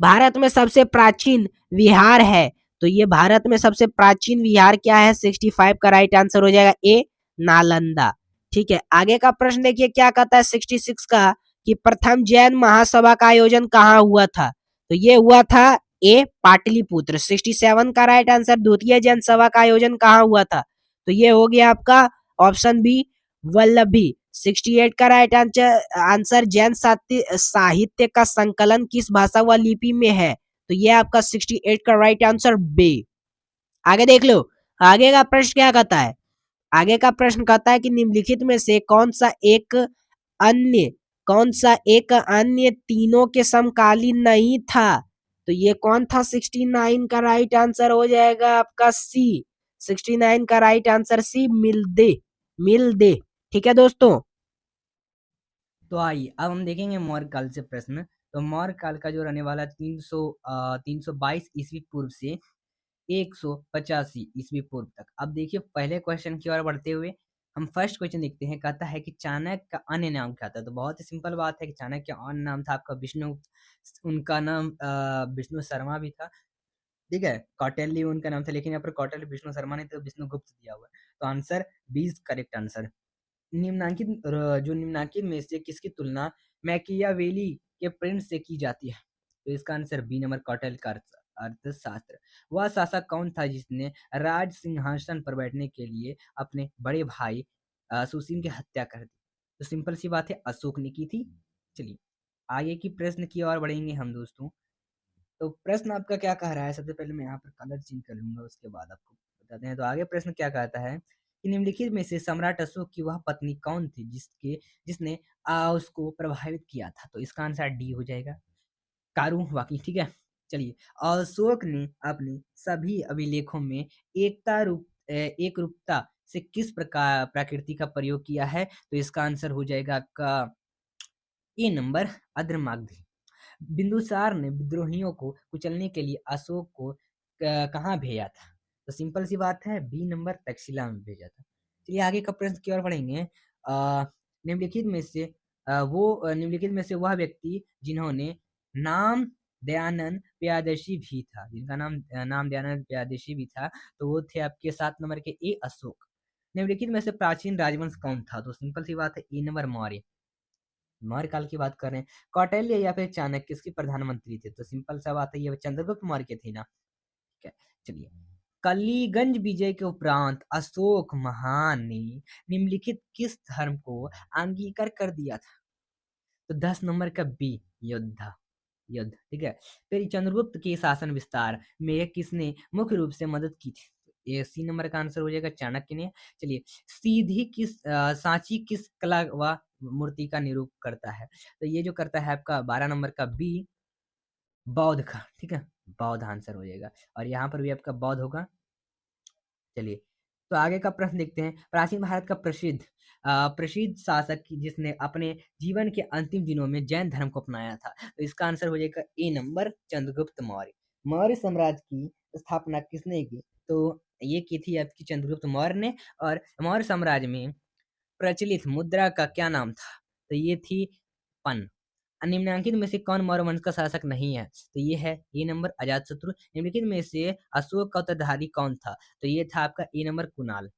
भारत में सबसे प्राचीन विहार है, तो ये भारत में सबसे प्राचीन विहार क्या है, 65 का राइट आंसर हो जाएगा ए नालंदा। ठीक है, आगे का प्रश्न देखिए क्या कहता है 66 का, कि प्रथम जैन महासभा का आयोजन कहाँ हुआ था, तो ये हुआ था ए पाटलिपुत्र। 67 का राइट आंसर द्वितीय जैन सभा का आयोजन कहाँ हुआ था, तो ये हो गया आपका ऑप्शन बी वल्लभी। 68 का राइट आंसर जैन साहित्य का संकलन किस भाषा व लिपि में है, तो ये आपका 68 का राइट आंसर बी। आगे देख लो, आगे का प्रश्न क्या कहता है, आगे का प्रश्न कहता है कि निम्नलिखित में से कौन सा एक अन्य तीनों के समकालीन नहीं था, तो ये कौन था, 69 का राइट आंसर हो जाएगा आपका सी, 69 का राइट आंसर सी मिल दे। ठीक है दोस्तों, तो आइए अब हम देखेंगे मौर्य काल से प्रश्न। तो मौर्य काल का जो रहने वाला 322 ईस्वी पूर्व से 185 ईस्वी पूर्व तक। अब देखिए पहले क्वेश्चन की ओर बढ़ते हुए हम फर्स्ट क्वेश्चन देखते हैं, कहता है कि चाणक्य का अन्य नाम क्या था। तो बहुत ही सिंपल बात है कि चाणक्य का अन्य नाम था आपका विष्णु, उनका नाम विष्णु शर्मा भी था। ठीक है, कौटिल्य उनका नाम था, लेकिन यहाँ पर कौटिल्य विष्णु शर्मा ने तो विष्णु गुप्त दिया हुआ है। तो आंसर 20 करेक्ट आंसर। जो निम्नांकित में से किसकी तुलना मैकियावेली के प्रिंस से की जाती है, तो इसका आंसर बी नंबर कौटिल्य का अर्थशास्त्र। वह शासक कौन था जिसने राज सिंहासन पर बैठने के लिए अपने बड़े भाई सुसीम की हत्या कर दी, तो सिंपल सी बात है अशोक ने की थी। चलिए आगे की प्रश्न की ओर बढ़ेंगे हम दोस्तों। तो प्रश्न आपका क्या कह रहा है, सबसे पहले मैं यहाँ पर कलर चेंज कर लूंगा, उसके बाद आपको बताते हैं। तो आगे प्रश्न क्या कहता है कि निम्नलिखित में से सम्राट अशोक की वह पत्नी कौन थी जिसने उसको प्रभावित किया था, तो इसका आंसर डी हो जाएगा कारू वाकी। ठीक है, चलिए अशोक ने अपने सभी अभिलेखों में एक रूपता से किस प्रकार प्रकृति का प्रयोग किया है, तो इसका आंसर हो जाएगा आपका ए नंबर अद्रमाग्ध। बिंदुसार ने विद्रोहियों को कुचलने के लिए अशोक को कहाँ भेजा था, तो सिंपल सी बात है बी नंबर तक्षशिला में भेजा था। चलिए आगे का प्रश्न की ओर बढ़ेंगे। निम्नलिखित में से वह व्यक्ति जिन्होंने नाम दयानंद प्यादशी भी था, जिनका नाम दयानंद प्यादशी भी था, तो वो थे आपके 7 नंबर के ए अशोक। निम्नलिखित में से प्राचीन राजवंश कौन था, तो सिंपल सी बात है ए नंबर मौर्य। मौर्य काल की बात कर रहे हैं, कौटिल्य या फिर चाणक्य किसके प्रधानमंत्री थे, तो सिंपल सा बात है ये चंद्रगुप्त मौर्य के थे ना। ठीक है, चलिए कलिगंज विजय के उपरांत अशोक महान ने निम्नलिखित किस धर्म को अंगीकार कर दिया था, तो 10 नंबर का बी, योद्धा, युद्ध, ठीक है। फिर चंद्रगुप्त के शासन विस्तार में किसने मुख्य रूप से मदद की थी? ये सी नंबर का आंसर हो जाएगा चाणक्य ने। चलिए, सांची किस कला व मूर्ति का निरूप करता है? तो ये जो करता है आपका 12 नंबर का बी, बौद्ध का, ठीक है, बौद्ध आंसर हो जाएगा। और यहाँ पर भी आपका बौद्ध होगा। चलिए, तो आगे का प्रश्न देखते हैं। प्राचीन भारत का प्रसिद्ध शासक जिसने अपने जीवन के अंतिम दिनों में जैन धर्म को अपनाया था? तो इसका आंसर हो जाएगा ए नंबर, चंद्रगुप्त मौर्य। मौर्य साम्राज्य की स्थापना किसने की? तो ये की थी आपकी चंद्रगुप्त मौर्य ने। और मौर्य साम्राज्य में प्रचलित मुद्रा का क्या नाम था? तो ये थी पन। निम्नलिखित में से कौन मौर्य वंश का शासक नहीं है? तो ये है ए नंबर, अजातशत्रु। निम्नलिखित में से अशोक का उत्तराधिकारी कौन था? तो ये था आपका ए नंबर, कुणाल,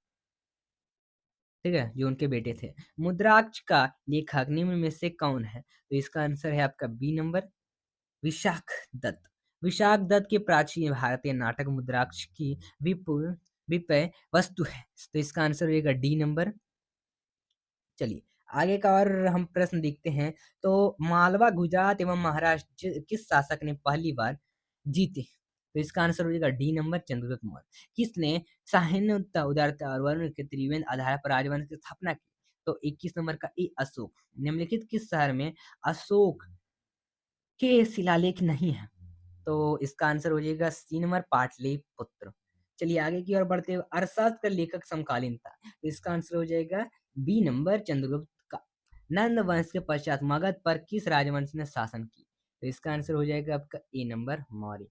ठीक है, जो उनके बेटे थे। मुद्राक्ष का लेखक निम्न में से कौन है? तो इसका आंसर है आपका बी नंबर, विशाख दत्त। विशाख दत्त के प्राचीन भारतीय नाटक मुद्राक्ष की विपुल विपय वस्तु है। तो इसका आंसर होगा डी नंबर। चलिए, आगे का और हम प्रश्न देखते हैं। तो मालवा, गुजरात एवं महाराष्ट्र किस शासक ने पहली बार जीते? तो इसका आंसर हो जाएगा डी नंबर, चंद्रगुप्त मौर्य। किसने सहिष्णुता, उदारता और वरुण के त्रिवेद आधार पर राजवंश की स्थापना की? तो 21 नंबर का ए, अशोक। निम्नलिखित किस शहर में अशोक के शिलालेख नहीं है? तो इसका आंसर हो जाएगा सी नंबर, पाटलिपुत्र। चलिए, आगे की ओर बढ़ते हुए, अर्थशास्त्र का लेखक समकालीन था? तो इसका आंसर हो जाएगा बी नंबर, चंद्रगुप्त का। नंद वंश के पश्चात मगध पर किस राजवंश ने शासन की? तो इसका आंसर हो जाएगा आपका ए नंबर, मौर्य।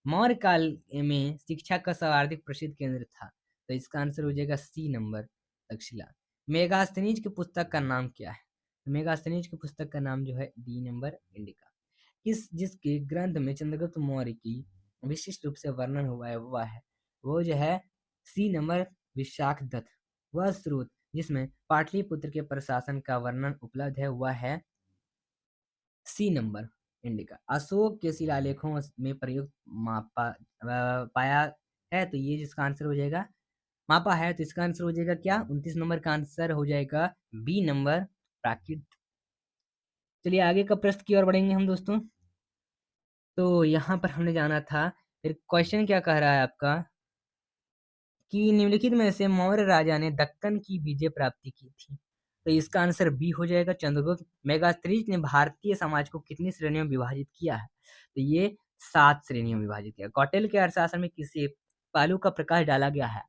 मौर्य काल में शिक्षा का सर्वाधिक प्रसिद्ध केंद्र था? तो इसका आंसर हो जाएगा सी नंबर, तक्षशिला। मेगास्थनीज की पुस्तक का नाम क्या है? तो मेगास्थनीज की पुस्तक का नाम जो है डी नंबर, इंडिका। जिसके ग्रंथ में चंद्रगुप्त मौर्य की विशिष्ट रूप से वर्णन हुआ है, वो जो है सी नंबर, विशाख दत्त। वह स्रोत जिसमें पाटलिपुत्र के प्रशासन का वर्णन उपलब्ध है वह है सी नंबर, इंडिका। अशोक के शिलालेखों में प्रयुक्त पाया है? तो ये जिसका आंसर हो जाएगा, मापा है, तो इसका आंसर हो जाएगा क्या? 29 नंबर का आंसर हो जाएगा बी नंबर, प्राकृत। चलिए, आगे का प्रश्न की ओर बढ़ेंगे हम दोस्तों। तो यहाँ पर हमने जाना था, फिर क्वेश्चन क्या कह रहा है आपका कि निम्नलिखित में से मौर्य राजा ने दक्कन की विजय प्राप्ति की थी? तो इसका आंसर बी हो जाएगा, चंद्रगुप्त। मेगास्थनीज ने भारतीय समाज को कितनी श्रेणियों में विभाजित किया है? तो ये 7 श्रेणियों में विभाजित किया। कौटिल्य के अर्थशास्त्र में किसी पहलू का प्रकाश डाला गया है?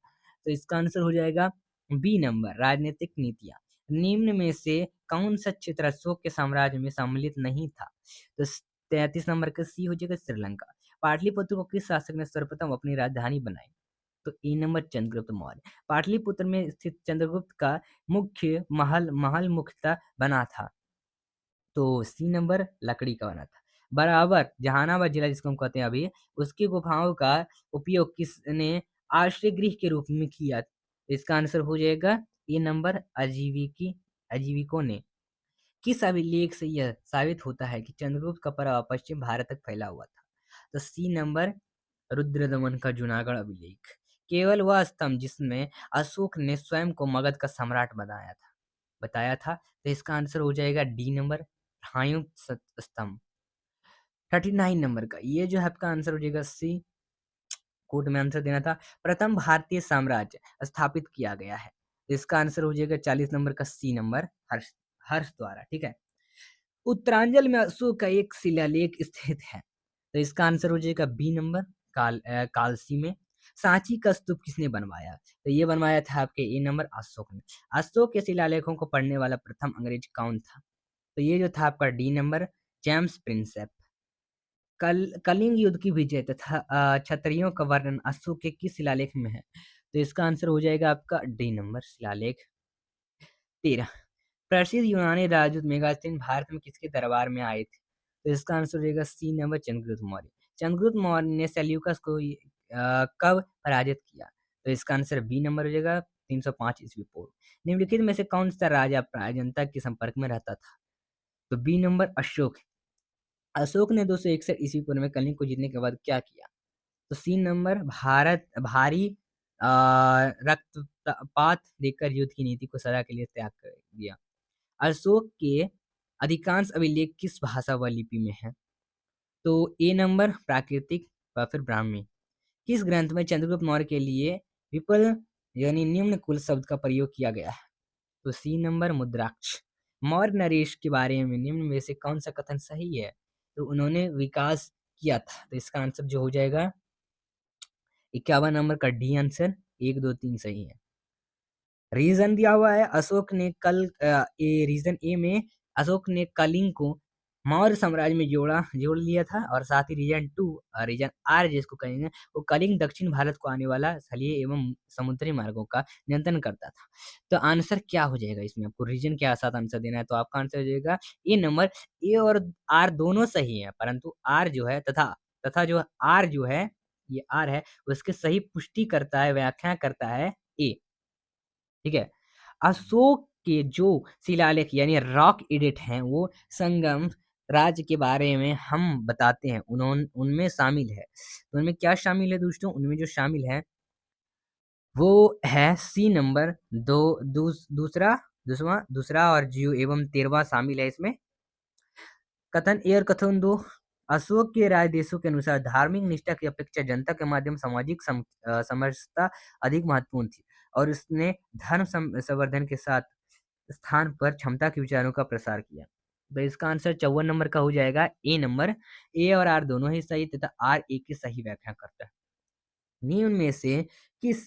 तो इसका आंसर हो जाएगा बी नंबर, राजनीतिक नीतियां। निम्न में से कौन सा क्षेत्र अशोक के साम्राज्य में सम्मिलित नहीं था? तो 33 नंबर का सी हो जाएगा, श्रीलंका। पाटलिपुत्र को किस शासक ने सर्वप्रथम अपनी राजधानी बनाई? तो ए नंबर, चंद्रगुप्त मौर्य। पाटलिपुत्र में स्थित चंद्रगुप्त का मुख्य महल मुख्यतः बना था? तो सी नंबर, लकड़ी का बना था। बराबर जहानाबाद जिला जिसको हम कहते हैं अभी, उसकी गुफाओं का उपयोग किसने आश्रय गृह के रूप में किया? इसका आंसर हो जाएगा ए नंबर, अजीविकों ने। किस अभिलेख से यह साबित होता है कि चंद्रगुप्त का प्रभाव पश्चिम भारत तक फैला हुआ था? तो सी नंबर, रुद्रदमन का जूनागढ़ अभिलेख। केवल वह स्तंभ जिसमें अशोक ने स्वयं को मगध का सम्राट बताया था। तो इसका आंसर हो जाएगा डी नंबर, स्तंभ। 39 नंबर का ये जो है आपका आंसर हो जाएगा सी, कोर्ट में आंसर देना था। प्रथम भारतीय साम्राज्य स्थापित किया गया है? तो इसका आंसर हो जाएगा 40 नंबर का सी नंबर, हर्ष हर्ष द्वारा, ठीक है। उत्तरांचल में अशोक का एक शिलालेख स्थित है? तो इसका आंसर हो जाएगा बी नंबर, कालसी में। सांची का स्तूप किसने बनवाया? तो ये बनवाया था आपके ए नंबर, अशोक ने। अशोक के शिलालेखों को पढ़ने वाला प्रथम अंग्रेज कौन था? तो ये जो था आपका D number, James Prinsep. Kalinga युद्ध की विजय तथा क्षत्रियों का वर्णन अशोक के किस शिलालेख में है? तो इसका आंसर हो जाएगा आपका डी नंबर, शिलालेख 13। प्रसिद्ध यूनानी राजदूत मेगास्थनीज भारत में किसके दरबार में आए थे? तो इसका आंसर हो जाएगा सी नंबर, चंद्रगुप्त मौर्य। चंद्रगुप्त मौर्य ने सेल्यूकस को कब पराजित किया? तो इसका आंसर बी नंबर हो जाएगा, 305 ईस्वी पूर्व। निम्नलिखित में से कौन सा राजा जनता के संपर्क में रहता था? तो बी नंबर, अशोक। अशोक ने 261 ईस्वी पूर्व में कलिंग को जीतने के बाद क्या किया? तो सी नंबर, भारी रक्तपात देकर युद्ध की नीति को सदा के लिए त्याग कर दिया। अशोक के अधिकांश अभिलेख किस भाषा व लिपि में है? तो ए नंबर प्राकृतिक व फिर ब्राह्मी। किस ग्रंथ में चंद्रगुप्त मौर्य के लिए विपुल यानी निम्न कुल शब्द का प्रयोग किया गया है? तो सी नंबर मुद्राक्ष। मौर्य नरेश के बारे में निम्न में से कौन सा कथन सही है? तो उन्होंने विकास किया था। तो इसका आंसर जो हो जाएगा 51 नंबर का डी आंसर, 1 2 3 सही है। रीजन दिया हुआ है अशोक ने रीजन ए में अशोक ने कलिंग को मौर्य साम्राज्य में जोड़ लिया था, और साथ ही रीजन 2 और रीजन आर जिसको कहेंगे वो कलिंग दक्षिण भारत को आने वाला स्थलीय एवं समुद्री मार्गों का नियंत्रण करता था। तो आंसर क्या हो जाएगा इसमें? आपको रीजन के साथ आंसर देना है, तो आपका आंसर हो जाएगा ए नंबर। ए और आर दोनों सही है, परंतु आर जो है तथा जो आर जो है, ये आर है, उसके सही पुष्टि करता है, व्याख्या करता है ए। ठीक है। अशोक के जो शिलालेख यानी रॉक एडिट हैं वो संगम राज्य के बारे में हम बताते हैं, उनमें शामिल है। तो उनमें क्या शामिल है दोस्तों? उनमें जो शामिल है वो है सी नंबर, दूसरा और जीव एवं 13वां शामिल है इसमें। कथन ए और कथन दो। अशोक के राय देशों के अनुसार धार्मिक निष्ठा की अपेक्षा जनता के माध्यम सामाजिक समरसता अधिक महत्वपूर्ण थी, और उसने धर्म संवर्धन के साथ स्थान पर क्षमता के विचारों का प्रसार किया। तो इसका आंसर 54 नंबर का हो जाएगा, ए नंबर। ए और आर दोनों ही सही तथा आर ए की सही व्याख्या करता है। निम्न में से किस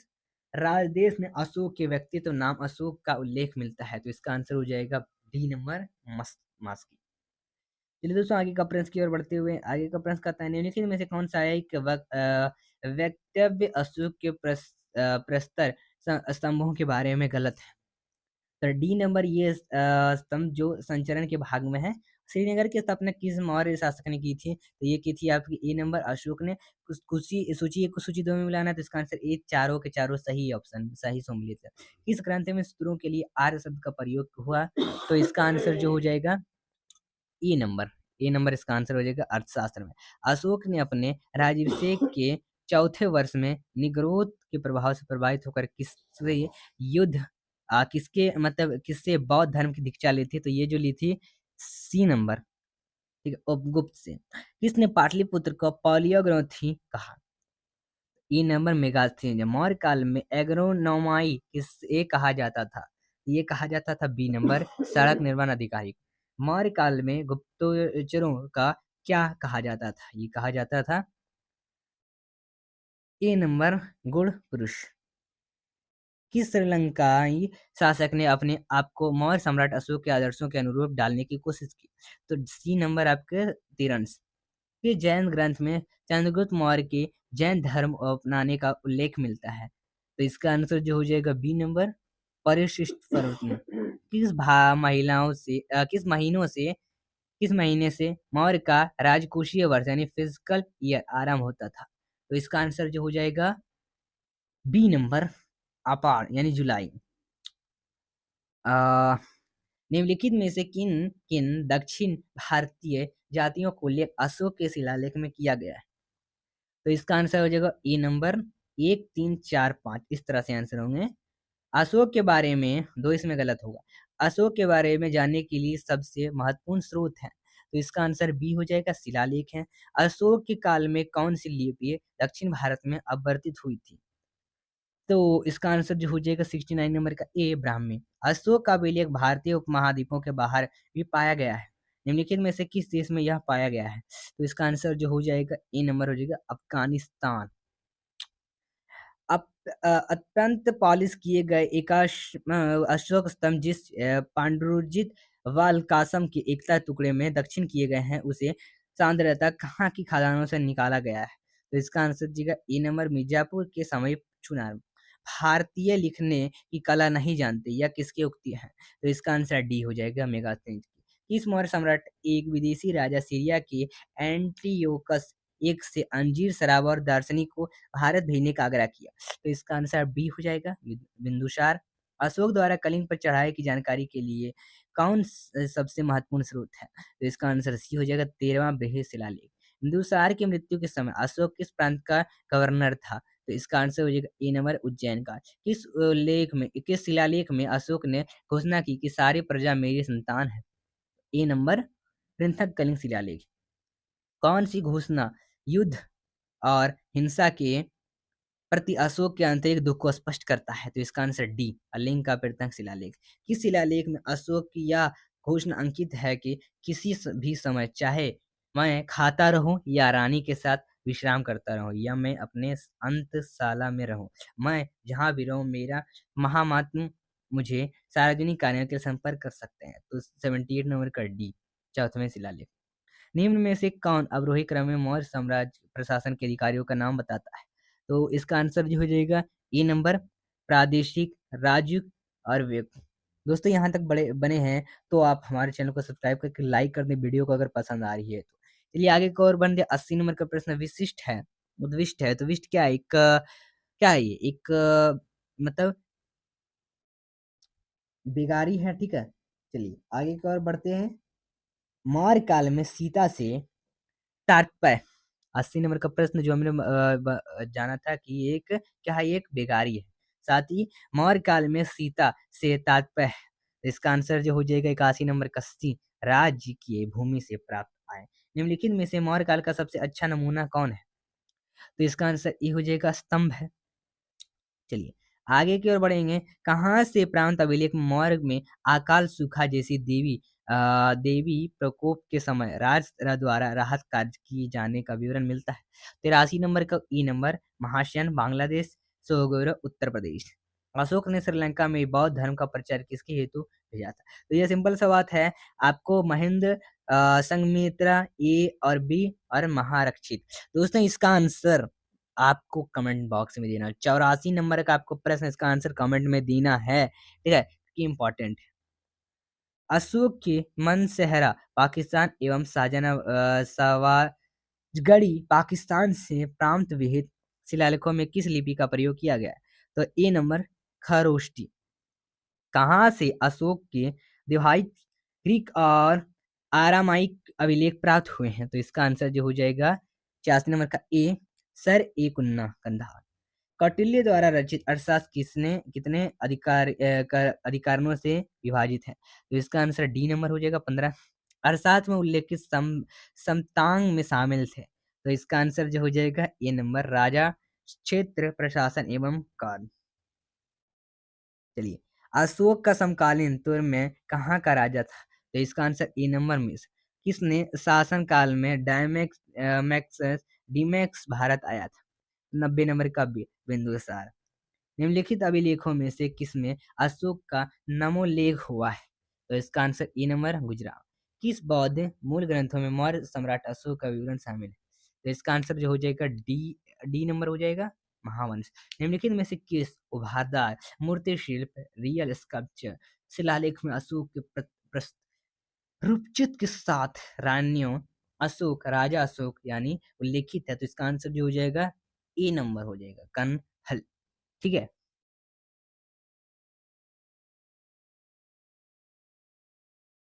राजदेश में अशोक के व्यक्तित्व नाम अशोक का उल्लेख मिलता है? तो इसका आंसर हो जाएगा डी नंबर, मास्की। चलिए दोस्तों, आगे का प्रश्न की ओर बढ़ते हुए आगे का प्रश्न कहता है निम्नलिखित में से कौन सा एक वक्तव्य अशोक के प्रस्तर स्तंभों के बारे में गलत है? तो डी नंबर, ये स्तंभ जो संचरण के भाग में है। श्रीनगर की स्थापना किस मौर्य शासक ने की थी? तो ये की थी आपकी ए नंबर, अशोक ने। सूची 2 में मिलाना है, तो इसका आंसर ए, चारों के चारों सही ऑप्शन, सही सम्मिलित है। किस ग्रंथ में सूत्रों के लिए आर्य शब्द का प्रयोग हुआ? तो इसका आंसर जो हो जाएगा ए नंबर। ए नंबर इसका आंसर हो जाएगा अर्थशास्त्र में। अशोक ने अपने राज्याभिषेक के चौथे वर्ष में निग्रोध के प्रभाव से प्रभावित होकर किससे युद्ध किसके मतलब किससे बौद्ध धर्म की दीक्षा ली थी? तो ये जो ली थी सी नंबर, ठीक है, उपगुप्त से। किसने पाटलिपुत्र को पॉलियोग्राफी कहा? ये नंबर मेगास्थनीज। मौर्य काल में एग्रोनोमाई किसे कहा जाता था? ये कहा जाता था बी नंबर, सड़क निर्माण अधिकारी। मौर्य काल में गुप्तचरों का क्या कहा जाता था? ये कहा जाता था ए नंबर, गुण पुरुष। किस श्रीलंकाई शासक ने अपने आप को मौर्य सम्राट अशोक के आदर्शों के अनुरूप डालने की कोशिश की? तो सी नंबर आपके तिरंस। के जैन ग्रंथ में चंद्रगुप्त मौर्य के जैन धर्म अपनाने का उल्लेख मिलता है। तो इसका आंसर जो हो जाएगा बी नंबर, परिशिष्ट पर्व। किस महीने से मौर्य का राजकोषीय वर्ष यानी फिजिकल ईयर आरंभ होता था? तो इसका आंसर जो हो जाएगा बी नंबर, अपार यानी जुलाई। आ, निम्नलिखित में से किन किन दक्षिण भारतीय जातियों को उल्लेख अशोक के शिलालेख में किया गया है? तो इसका आंसर हो जाएगा ए नंबर, 1 3 4 5, इस तरह से आंसर होंगे। अशोक के बारे में दो इसमें गलत होगा। अशोक के बारे में जानने के लिए सबसे महत्वपूर्ण स्रोत है, तो इसका आंसर बी हो जाएगा, शिलालेख है। अशोक के काल में कौन सी लिपि दक्षिण भारत में अपवर्तित हुई थी? तो इसका आंसर जो हो जाएगा 69 नंबर का ए, ब्राह्मी। अशोक का अभिलेख भारतीय उपमहाद्वीपों के बाहर भी पाया गया है। निम्नलिखित में से किस देश में यह पाया गया है? तो इसका आंसर जो हो जाएगा ए नंबर हो जाएगा, अफगानिस्तान। अत्यंत पॉलिश किए गए अशोक स्तंभ जिस पांडुरजित वाल कासम के एकता टुकड़े में दक्षिण किए गए हैं उसे सांद्रता कहाँ की खदानों से निकाला गया है? तो इसका आंसर दीजिएगा ए नंबर, मिर्जापुर के समीप चुनार। भारतीय लिखने की कला नहीं जानते, यह किसकी उक्ति है? तो इसका आंसर डी हो जाएगा, मेगास्थनीज की। किस मौर्य सम्राट एक विदेशी राजा सीरिया के एंटियोकस एक से अंजीर शराब और दार्शनिक को भारत भेजने का आग्रह किया? तो इसका आंसर बी हो जाएगा, बिंदुसार। अशोक द्वारा कलिंग पर चढ़ाई की जानकारी के लिए कौन सबसे महत्वपूर्ण स्रोत है? तो इसका आंसर सी हो जाएगा, 13वां बृहद शिलालेख। बिंदुसार की मृत्यु के समय अशोक किस प्रांत का गवर्नर था? तो इसका आंसर हो जाएगा ए नंबर, उज्जैन का। किस शिलालेख में अशोक ने घोषणा की कि सारी प्रजा मेरी संतान है? ए नंबर पृथक कलिंग शिलालेख। कौन सी घोषणा युद्ध और हिंसा के प्रति अशोक के आंतरिक दुख को स्पष्ट करता है? तो इसका आंसर डी, अलिंग का पृथक शिलालेख। किस शिलालेख में अशोक की यह घोषणा अंकित है कि किसी भी समय चाहे मैं खाता रहूं या रानी के साथ विश्राम करता रहूं या मैं अपने अंतशाला में रहूं, मैं जहां भी रहूं, मेरा महामात्म मुझे सार्वजनिक कार्यों के लिए संपर्क कर सकते हैं। तो 78 नंबर का डी, चौथवें शिलालेख। निम्न में से कौन अवरोही क्रम में मौर्य साम्राज्य प्रशासन के अधिकारियों का नाम बताता है? तो इसका आंसर जो हो जाएगा ए नंबर, प्रादेशिक, राज्य और व्यक्ति। दोस्तों यहाँ तक बड़े बने हैं तो आप हमारे चैनल को सब्सक्राइब करके लाइक कर दें वीडियो को, अगर पसंद आ रही है तो। चलिए आगे को और बढ़ते। 80 नंबर का प्रश्न विशिष्ट है, उद्विष्ट है। तो विष्ट क्या है? एक क्या है ये? एक मतलब बिगाड़ी है, ठीक है। चलिए आगे की ओर बढ़ते हैं। मौर्य काल में सीता से तात्पर्य। 80 नंबर का प्रश्न जो हमने जाना था कि एक क्या है, एक बेगारी है। साथ ही मौर्य काल में सीता से तात्पर्य, इसका आंसर जो हो जाएगा 81 नंबर का सी, राज्य की भूमि से प्राप्त आय। निम्नलिखित में से मौर्य काल का सबसे अच्छा नमूना कौन है? तो इसका आंसर ये हो जाएगा स्तंभ है। चलिए आगे की ओर बढ़ेंगे। कहाँ से प्रांत अभिलेख मौर्य में अकाल सूखा जैसी देवी प्रकोप के समय राज द्वारा राहत कार्य किए जाने का विवरण मिलता है? 83 नंबर का ई नंबर, महाशयन, बांग्लादेश, सोगोर, उत्तर प्रदेश। अशोक ने श्रीलंका में बौद्ध धर्म का प्रचार किसके हेतु भेजा था? तो ये सिंपल सा बात है, आपको महेंद्र, संघमित्रा, ए और बी और महारक्षित। दोस्तों इसका आंसर आपको कमेंट बॉक्स में देना। 84 नंबर का आपको प्रश्न, इसका आंसर कमेंट में देना है, ठीक है, कि इंपॉर्टेंट है। अशोक के मनसेहरा पाकिस्तान एवं सवाजगढ़ी पाकिस्तान से प्रांत विहित शिलालेखों में किस लिपि का प्रयोग किया गया है? तो ए नंबर, खरोष्टी। कहाँ से अशोक के दिवाहित ग्रीक और आरामाइक अभिलेख प्राप्त हुए हैं? तो इसका आंसर जो हो जाएगा 86 नंबर का ए, सर ए कुन्ना, कंधार। कौटिल्य द्वारा रचित अर्थशास्त्र किसने कितने अधिकारणों से विभाजित है? तो इसका आंसर डी नंबर हो जाएगा 15। अर्थशास्त्र में उल्लेखित समतांग में शामिल थे? तो इसका आंसर जो हो जाएगा ए नंबर, राजा, क्षेत्र, प्रशासन एवं कार्य। चलिए अशोक का समकालीन तुर्क में कहाँ का राजा था? तो इसका आंसर ए नंबर में किसने शासन काल में डायमैक्स मैक्सस डीमैक्स भारत आया था? 90 नंबर का बिंदुसार। निम्नलिखित अभिलेखों में से किसमें अशोक का नमोल्लेख हुआ है? तो इसका आंसर ए नंबर, गुजरात। किस बौद्ध मूल ग्रंथों में मौर्य सम्राट अशोक का विवरण शामिल है? तो इसका आंसर जो हो जाएगा डी, डी नंबर हो जाएगा, महावंश। निम्नलिखित में से किस उभारदार मूर्ति शिल्प, रियल स्कल्पचर शिलालेख में अशोक के रूपचित के साथ रानियों अशोक, राजा अशोक यानी उल्लेखित है? तो इसका आंसर जो हो जाएगा ए नंबर हो जाएगा, कनहल, ठीक है।